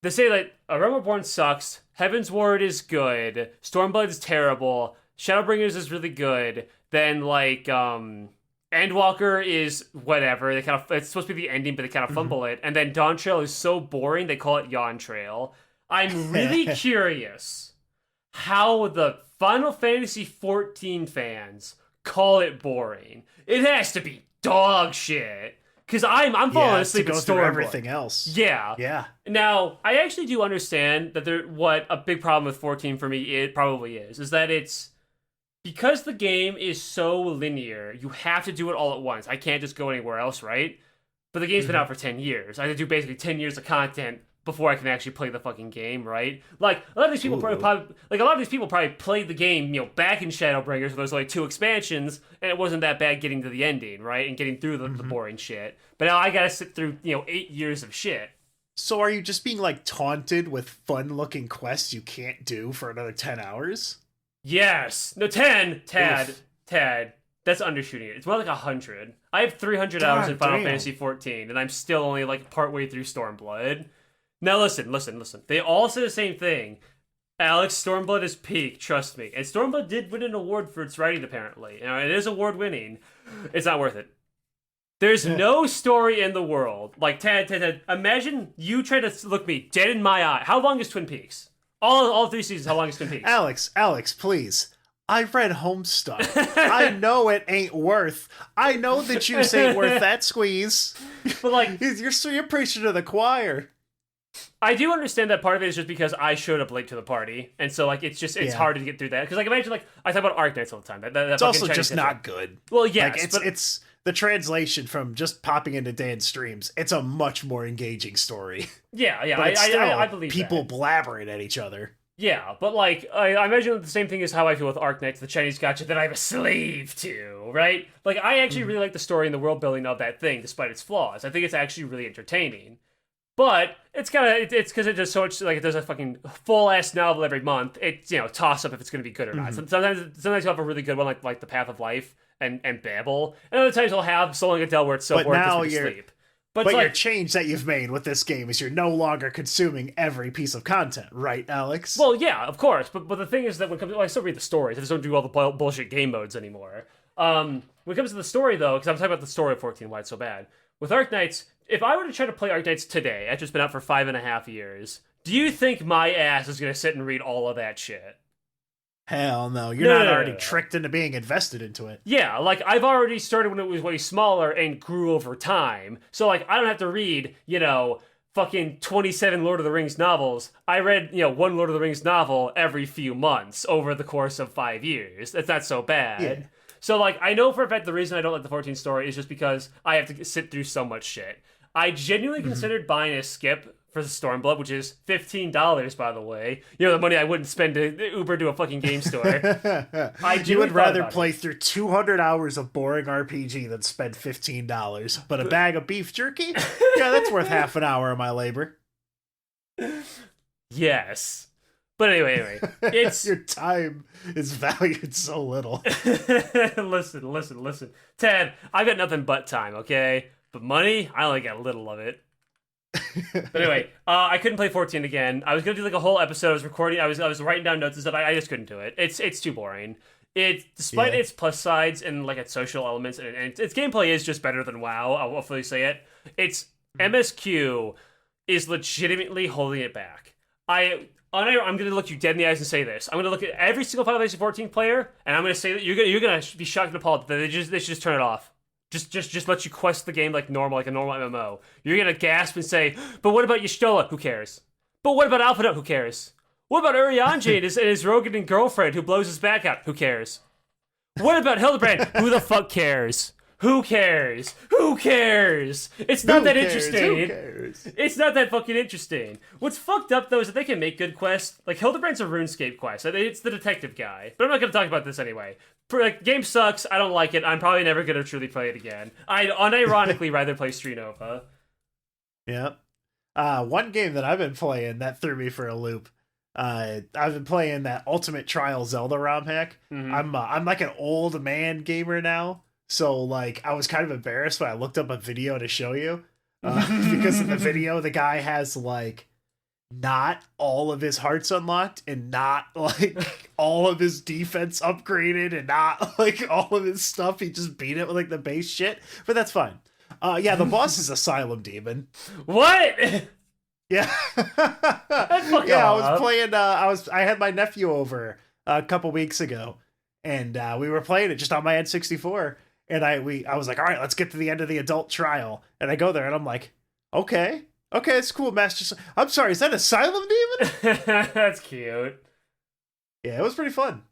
They say that A Realm Reborn sucks, Heaven's Ward is good, Stormblood is terrible, Shadowbringers is really good, then, like, Endwalker is whatever. They kind of... It's supposed to be the ending, but they kind of fumble it. And then Dawn Trail is so boring, they call it Yawn Trail. I'm really curious how the Final Fantasy XIV fans call it boring. It has to be dog shit. Because I'm falling asleep at Stormblood. Everything else. Yeah. Yeah. Now, I actually do understand that what a big problem with 14 for me it probably is that it's because the game is so linear, you have to do it all at once. I can't just go anywhere else, right? But the game's been out for 10 years. I have to do basically 10 years of content before I can actually play the fucking game, right? Like, a lot of these people probably played the game, back in Shadowbringers where there's like 2 expansions, and it wasn't that bad getting to the ending, right? And getting through the boring shit. But now I gotta sit through, 8 years of shit. So are you just being, like, taunted with fun-looking quests you can't do for another 10 hours? Yes! No, 10! Tad. Oof. Tad. That's undershooting it. It's more like 100. I have 300 hours in Final Fantasy XIV, and I'm still only, like, partway through Stormblood. Now listen. They all say the same thing. Aleks, Stormblood is peak, trust me. And Stormblood did win an award for its writing, apparently. It is award-winning. It's not worth it. There's no story in the world. Like, Tad, imagine you try to look me dead in my eye. How long is Twin Peaks? All 3 seasons, how long is Twin Peaks? Aleks, please. I read Homestuck. I know it ain't worth. I know the juice ain't worth that squeeze. But, like, you're preaching to the choir. I do understand that part of it is just because I showed up late to the party, and so like it's hard to get through that. Because like imagine like I talk about Arknights all the time. It's also just not good. Well, yes, like, it's the translation from just popping into Dan's streams. It's a much more engaging story. Yeah, but I believe people that. blabbering at each other. Yeah, but like I imagine the same thing is how I feel with Arknights, the Chinese gotcha that I'm a slave to, right? Like I actually really like the story and the world building of that thing, despite its flaws. I think it's actually really entertaining. But it's because it does so much, like, there's a fucking full-ass novel every month. It's, toss up if it's going to be good or not. Sometimes you'll have a really good one, like The Path of Life and Babel. And other times you'll have So Long Adele where it's so boring it's sleep. But your change that you've made with this game is you're no longer consuming every piece of content, right, Aleks? Well, yeah, of course. But the thing is that when it comes to, I still read the stories. I just don't do all the bullshit game modes anymore. When it comes to the story, though, because I'm talking about the story of 14, why it's so bad. With Arknights, if I were to try to play Arknights today, after it's been out for 5.5 years, do you think my ass is going to sit and read all of that shit? Hell no. You're not already tricked into being invested into it. Yeah, like, I've already started when it was way smaller and grew over time. So, like, I don't have to read, fucking 27 Lord of the Rings novels. I read, one Lord of the Rings novel every few months over the course of 5 years. That's not so bad. Yeah. So, like, I know for a fact the reason I don't like the 14 story is just because I have to sit through so much shit. I genuinely considered buying a skip for the Stormblood, which is $15, by the way. The money I wouldn't spend to Uber to a fucking game store. You would rather play through 200 hours of boring RPG than spend $15. But a bag of beef jerky? Yeah, that's worth half an hour of my labor. Yes. But anyway, it's... Your time is valued so little. Listen. Ted, I've got nothing but time, okay? But money, I only got a little of it. But anyway, I couldn't play 14 again. I was gonna do like a whole episode. I was recording. I was writing down notes and stuff. I just couldn't do it. It's too boring. Despite its plus sides and like its social elements and its gameplay is just better than WoW. I'll fully say it. Its MSQ is legitimately holding it back. I'm gonna look you dead in the eyes and say this. I'm gonna look at every single Final Fantasy 14 player, and I'm gonna say that you're gonna be shocked and appalled that they should just turn it off. Just let you quest the game like a normal MMO. You're gonna gasp and say, but what about Y'shtola? Who cares? But what about Alpha? Who cares? What about Urianger and his Rogan girlfriend who blows his back out? Who cares? What about Hildebrand? Who the fuck cares? Who cares? Who cares? It's not that interesting. Who cares? It's not that fucking interesting. What's fucked up, though, is that they can make good quests. Like, Hildebrand's a RuneScape quest. It's the detective guy. But I'm not going to talk about this anyway. Game sucks. I don't like it. I'm probably never going to truly play it again. I'd unironically rather play Streetnova. Yeah. One game that I've been playing that threw me for a loop. I've been playing that Ultimate Trial Zelda ROM hack. Mm-hmm. I'm like an old man gamer now. So, like, I was kind of embarrassed when I looked up a video to show you. Because in the video, the guy has, like, not all of his hearts unlocked and not, like, all of his defense upgraded and not, like, all of his stuff. He just beat it with, like, the base shit. But that's fine. Yeah, the boss is Asylum Demon. What? Yeah. Yeah, I was playing, I had my nephew over a couple weeks ago. And we were playing it just on my N64. And I was like, all right, let's get to the end of the adult trial. And I go there and I'm like, okay, it's cool, Master. I'm sorry, is that Asylum Demon? That's cute. Yeah, it was pretty fun.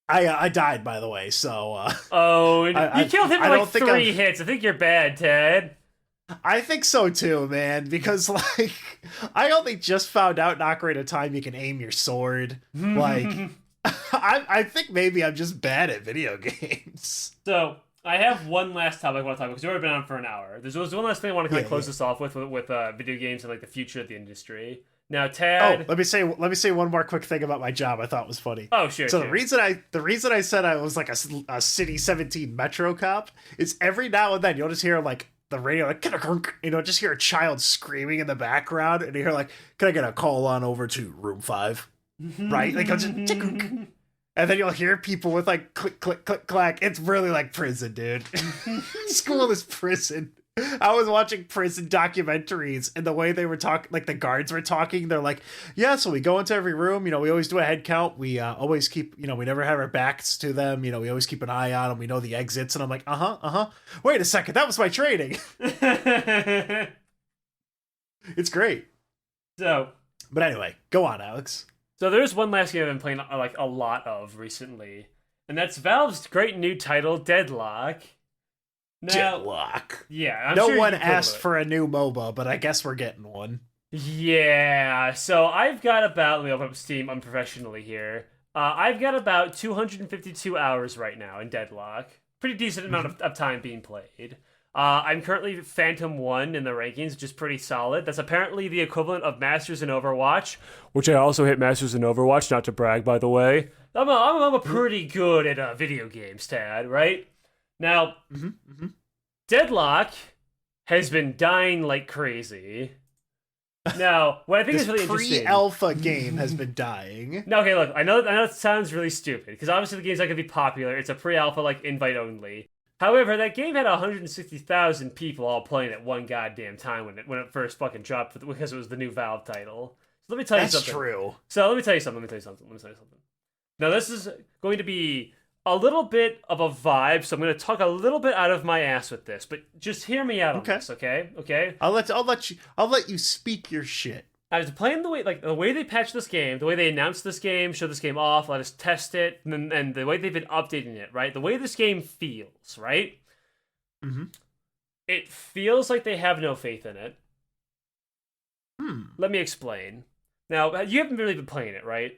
I died, by the way, so Oh, and you killed him with I like don't think 3 hits. I think you're bad, Ted. I think so too, man, because like I only just found out in Ocarina of Time you can aim your sword. Like I think maybe I'm just bad at video games. So I have one last topic I want to talk about because we've already been on for an hour. There's one last thing I want to kind of close this off with video games and like the future of the industry. Now, Tad. Oh, let me say one more quick thing about my job I thought was funny. Oh, sure. So sure. the reason I said I was like a City 17 Metro cop is every now and then you'll just hear like the radio like just hear a child screaming in the background and you hear like, can I get a call on over to room 5? Right? Like I'll just and then you'll hear people with like click click click clack. It's really like prison, dude. School is prison. I was watching prison documentaries and the way they were talking, like the guards were talking, they're like, yeah, so we go into every room, we always do a head count. We always keep, we never have our backs to them. We always keep an eye on them. We know the exits. And I'm like, wait a second. That was my training. It's great. So, but anyway, go on, Alex. So there's one last game I've been playing like a lot of recently, and that's Valve's great new title, Deadlock. Now, Deadlock. Yeah, no one asked for a new MOBA, but I guess we're getting one. Yeah, so I've got about, let me open up Steam unprofessionally here. I've got about 252 hours right now in Deadlock. Pretty decent amount of time being played. I'm currently Phantom 1 in the rankings, which is pretty solid. That's apparently the equivalent of Masters in Overwatch, which I also hit Masters in Overwatch, not to brag, by the way. I'm a pretty good at video games, Tad, right? Now, Deadlock has been dying like crazy. Now, what I think is really interesting... This pre-alpha game has been dying. No, okay, look, I know it sounds really stupid, because obviously the game's not going to be popular. It's a pre-alpha, like, invite only. However, that game had 160,000 people all playing at one goddamn time when it first fucking dropped, because it was the new Valve title. So let me tell you something. That's true. So let me tell you something. Now, this is going to be a little bit of a vibe, so I'm going to talk a little bit out of my ass with this, but just hear me out on this, okay? Okay? I'll let you speak your shit. I was playing the way they patched this game, the way they announced this game, showed this game off, let us test it, and the way they've been updating it, right? The way this game feels, right? It feels like they have no faith in it. Let me explain. Now, you haven't really been playing it, right?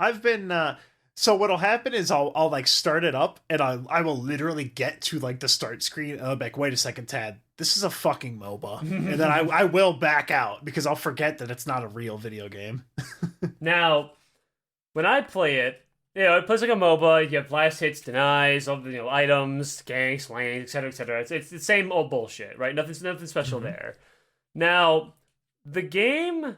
I've been, so what'll happen is I'll like start it up and I will literally get to like the start screen and I'll be like, wait a second, Tad, this is a fucking MOBA. And then I will back out because I'll forget that it's not a real video game. Now, when I play it, it plays like a MOBA. You have last hits, denies, all the items, ganks, lanes, etc., etc. It's the same old bullshit, right? Nothing special there. Now, the game,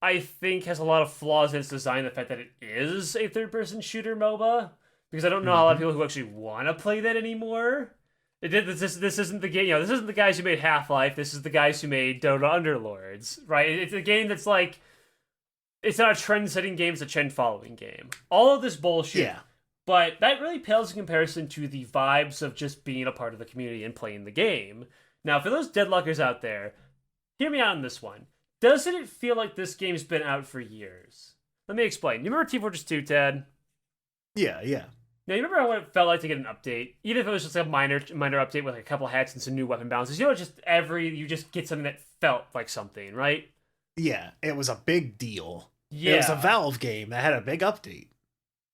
I think, has a lot of flaws in its design. The fact that it is a third-person shooter MOBA, because I don't know a lot of people who actually want to play that anymore. This isn't the game. This isn't the guys who made Half-Life. This is the guys who made Dota Underlords, right? It's a game that's like, it's not a trend-setting game. It's a trend-following game. All of this bullshit. Yeah. But that really pales in comparison to the vibes of just being a part of the community and playing the game. Now, for those Deadlockers out there, hear me out on this one. Doesn't it feel like this game's been out for years? Let me explain. You remember Team Fortress 2, Ted? Yeah. Now, you remember what it felt like to get an update? Even if it was just a minor update with like a couple hats and some new weapon balances. You just get something that felt like something, right? Yeah, it was a big deal. Yeah. It was a Valve game that had a big update.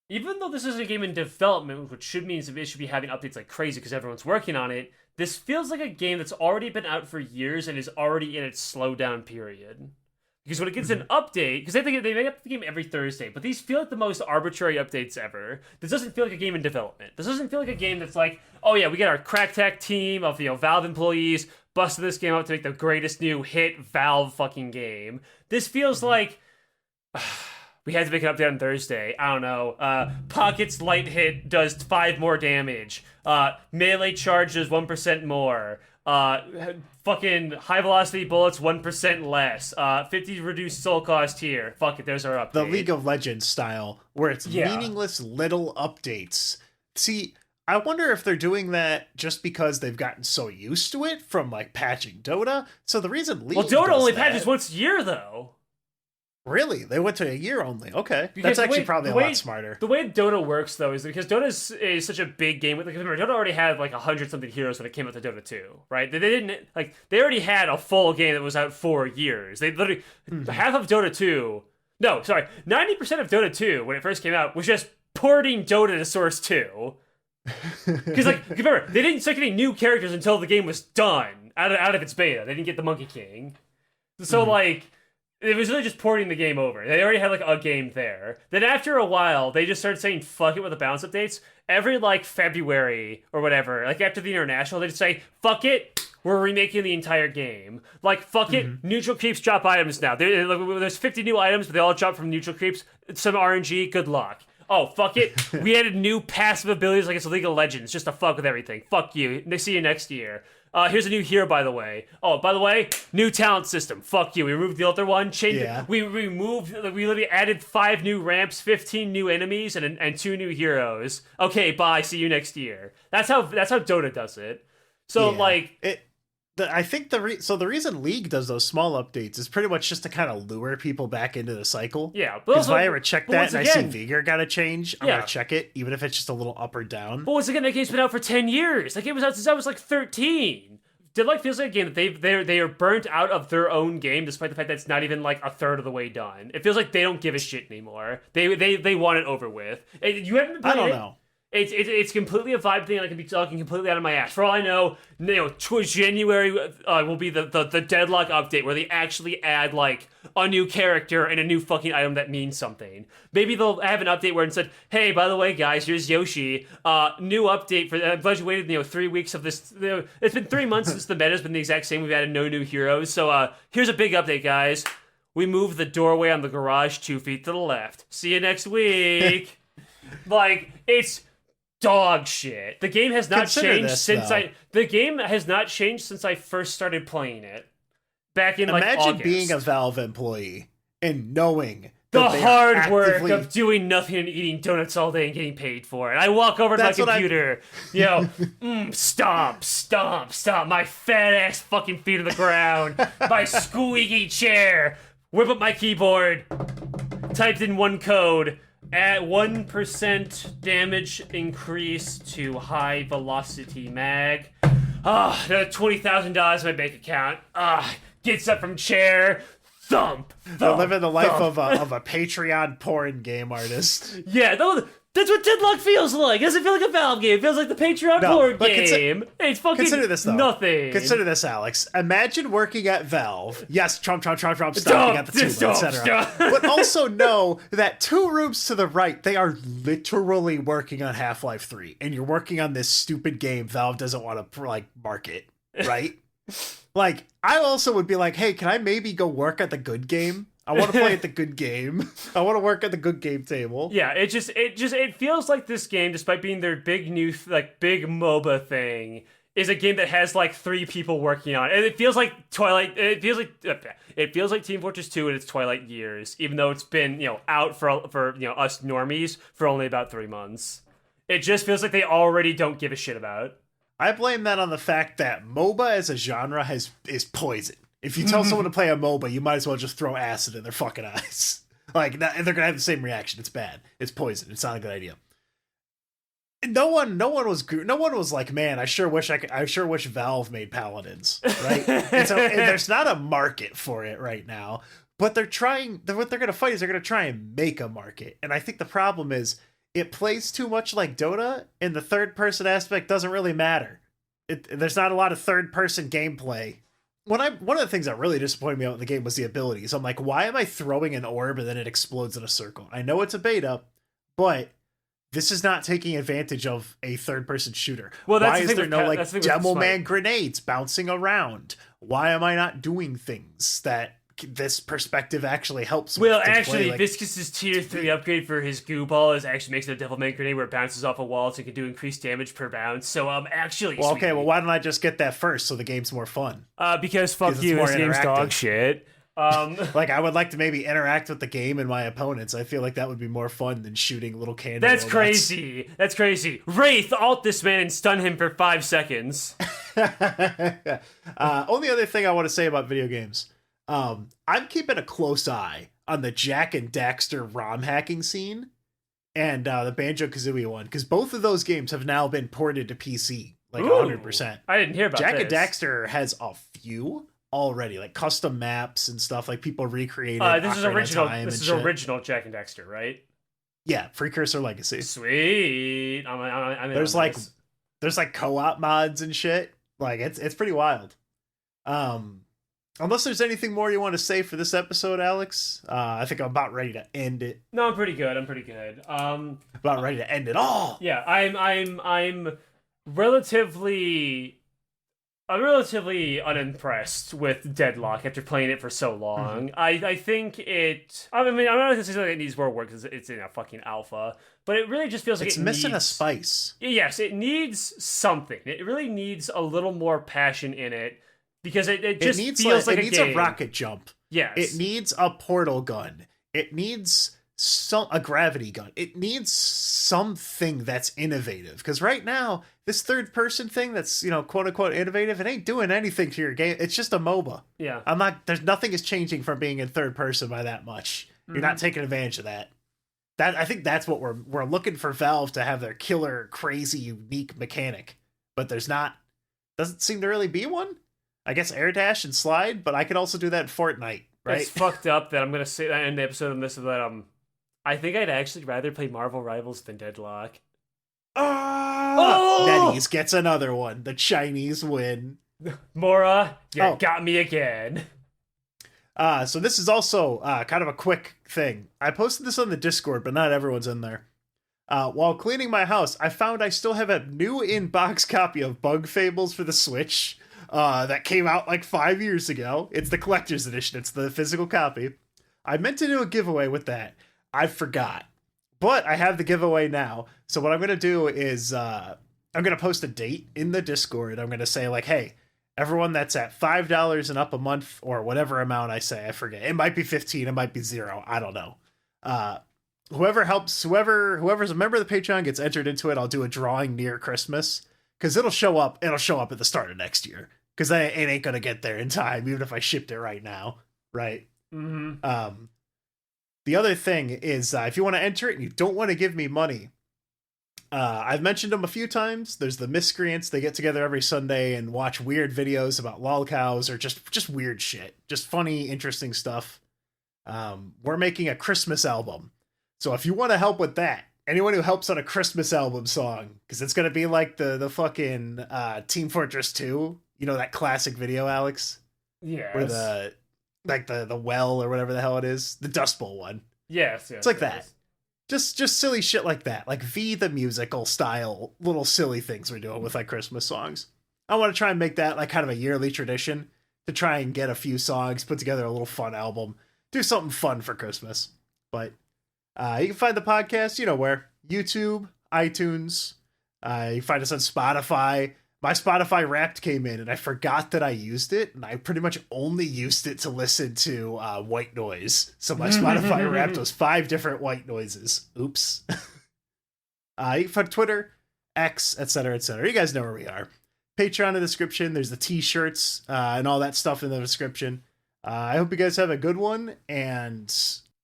Even though this is a game in development, which should mean it should be having updates like crazy because everyone's working on it, this feels like a game that's already been out for years and is already in its slowdown period. Because when it gets an update, because they make up the game every Thursday, but these feel like the most arbitrary updates ever. This doesn't feel like a game in development. This doesn't feel like a game that's like, oh yeah, we got our crack tech team of Valve employees busting this game out to make the greatest new hit Valve fucking game. This feels like we had to make an update on Thursday. I don't know. Pocket's light hit does 5 more damage. Melee charge does 1% more. Fucking high velocity bullets 1% less. 50 reduced soul cost here. Fuck it, there's our update. The League of Legends style, where it's meaningless little updates. See, I wonder if they're doing that just because they've gotten so used to it from like patching Dota. So the reason League Dota only patches once a year though. Really? They went to a year only. Okay. Because That's actually probably a lot smarter. The way Dota works, though, is because Dota is such a big game. Like, remember, Dota already had like 100-something heroes when it came out to Dota 2, right? They didn't like they already had a full game that was out 4 years. They literally half of Dota 2. No, sorry, 90% of Dota 2 when it first came out was just porting Dota to Source 2. Because like remember, they didn't start getting new characters until the game was done out of its beta. They didn't get the Monkey King, so like. It was really just porting the game over. They already had like a game there. Then after a while, they just started saying fuck it with the balance updates. Every like February or whatever, like after the international, they just say fuck it, we're remaking the entire game. Like fuck it, neutral creeps drop items now. There's 50 new items, but they all drop from neutral creeps. Some RNG, good luck. Oh, fuck it. We added new passive abilities like it's League of Legends just to fuck with everything. Fuck you. See you next year. Here's a new hero, by the way. Oh, by the way, new talent system. Fuck you. We removed the other one. Changed it. We literally added 5 new ramps, 15 new enemies, and 2 new heroes. Okay, bye. See you next year. That's how Dota does it. So I think the reason League does those small updates is pretty much just to kind of lure people back into the cycle. Yeah, because if I ever check that and I see Vigor got to change, I'm gonna check it, even if it's just a little up or down. But once again, that game's been out for 10 years. That game was out since I was like 13. Deadlock feels like a game that they are burnt out of their own game, despite the fact that it's not even like a third of the way done. It feels like they don't give a shit anymore. They want it over with. You haven't been playing I don't know. It's completely a vibe thing, and I can be talking completely out of my ass. For all I know, January will be the Deadlock update where they actually add like a new character and a new fucking item that means something. Maybe they'll have an update where it said, "Hey, by the way, guys, here's Yoshi. New update for. I'm glad you waited 3 weeks of this. It's been 3 months since the meta's been the exact same. We've added no new heroes. So here's a big update, guys. We moved the doorway on the garage 2 feet to the left. See you next week." Like it's dog shit. The game has not changed since I first started playing it. Back in like August. Imagine being a Valve employee and knowing the hard work of doing nothing and eating donuts all day and getting paid for it. I walk over to my computer, stomp, my fat ass fucking feet on the ground, my squeaky chair, whip up my keyboard, typed in one code. At 1% damage increase to high velocity mag. $20,000 in my bank account. Gets up from chair. Thump. They're living the life of a Patreon porn game artist. Yeah, that's what Deadlock feels like. It doesn't feel like a Valve game. It feels like the Patreon porn game. It's fucking consider this, though. Nothing. Consider this, Alex. Imagine working at Valve. Yes, Trump, stop, you got the tuba, etc. But also know that 2 rooms to the right, they are literally working on Half-Life 3. And you're working on this stupid game Valve doesn't want to, market, right? Like, I also would be like, hey, can I maybe go work at the good game? I want to play at the good game. I want to work at the good game table. Yeah, it feels like this game, despite being their big new big MOBA thing, is a game that has like 3 people working on it. And it feels like Twilight. It feels like Team Fortress 2 in its Twilight years, even though it's been out for us normies for only about 3 months. It just feels like they already don't give a shit about it. I blame that on the fact that MOBA as a genre is poison. If you tell someone to play a MOBA, you might as well just throw acid in their fucking eyes. Like, they're gonna have the same reaction. It's bad. It's poison. It's not a good idea. No one was like, man, I sure wish Valve made Paladins, right? And there's not a market for it right now. But what they're gonna fight is they're gonna try and make a market. And I think the problem is it plays too much like Dota, and the third person aspect doesn't really matter. There's not a lot of third person gameplay. One of the things that really disappointed me out in the game was the abilities. I'm like, why am I throwing an orb and then it explodes in a circle? I know it's a beta, but this is not taking advantage of a third-person shooter. Well, why is there no Demo Man grenades bouncing around? Why am I not doing things that this perspective actually helps? Well, actually, Viscus's tier 3 upgrade for his goo ball actually makes it a Devil May grenade where it bounces off a wall, so it can do increased damage per bounce. So actually, well, okay, well, why don't I just get that first so the game's more fun? Because fuck you, this game's dog shit. Like, I would like to maybe interact with the game and my opponents. I feel like that would be more fun than shooting little cannon. That's crazy. That's crazy. Wraith, ult this man and stun him for 5 seconds. Only other thing I want to say about video games. I'm keeping a close eye on the Jack and Daxter ROM hacking scene and the Banjo-Kazooie one, because both of those games have now been ported to PC, like 100%. I didn't hear about Jack this. and Daxter has a few already, like custom maps and stuff, like people recreated. This is original. This is original Jack and Daxter, right? Yeah, Precursor Legacy. Sweet. There's like co-op mods and shit. Like it's pretty wild. Unless there's anything more you want to say for this episode, Alex, I think I'm about ready to end it. No, I'm pretty good. About ready to end it all. Yeah, I'm relatively unimpressed with Deadlock after playing it for so long. I think it. I mean, I'm not gonna say it needs more work because it's in a fucking alpha, but it really just feels like it's missing a spice. Yes, it needs something. It really needs a little more passion in it because it just feels like it needs a rocket jump. Yes, it needs a portal gun. It needs a gravity gun. It needs something that's innovative, because right now this third person thing that's, quote unquote innovative, it ain't doing anything to your game. It's just a MOBA. Yeah, there's nothing is changing from being in third person by that much. You're not taking advantage of that. I think that's what we're looking for Valve to have their killer, crazy, unique mechanic, but doesn't seem to really be one. I guess air dash and slide, but I could also do that in Fortnite, right? It's fucked up that I'm gonna say that in the episode on this, that I think I'd actually rather play Marvel Rivals than Deadlock. Nettie's gets another one. The Chinese win. Mora, you got me again. So this is also kind of a quick thing. I posted this on the Discord, but not everyone's in there. While cleaning my house, I found I still have a new in-box copy of Bug Fables for the Switch that came out like 5 years ago. It's the collector's edition. It's the physical copy. I meant to do a giveaway with that. I forgot. But I have the giveaway now. So what I'm going to do is I'm going to post a date in the Discord. I'm going to say like, hey, everyone that's at $5 and up a month, or whatever amount I say, I forget. It might be 15, it might be 0. I don't know. Whoever's a member of the Patreon gets entered into it. I'll do a drawing near Christmas, because it'll show up at the start of next year, because it ain't going to get there in time, even if I shipped it right now. Right. Mm-hmm. The other thing is, if you want to enter it and you don't want to give me money, I've mentioned them a few times. There's the Miscreants. They get together every Sunday and watch weird videos about lolcows, or just weird shit. Just funny, interesting stuff. We're making a Christmas album. So if you want to help with that, anyone who helps on a Christmas album song, because it's going to be like the fucking Team Fortress 2, that classic video, Alex? Yes. Where the well or whatever the hell it is, the Dust Bowl one. Yes. It's like that. Just silly shit like that, like the musical style little silly things we're doing with like Christmas songs. I want to try and make that like kind of a yearly tradition, to try and get a few songs, put together a little fun album, do something fun for Christmas. But you can find the podcast, where? YouTube, iTunes. You can find us on Spotify. My Spotify Wrapped came in, and I forgot that I used it, and I pretty much only used it to listen to white noise. So my Spotify Wrapped was 5 different white noises. Oops. You can find Twitter, X, etc., etc. You guys know where we are. Patreon in the description. There's the t-shirts and all that stuff in the description. I hope you guys have a good one, and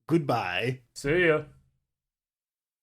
goodbye. See ya.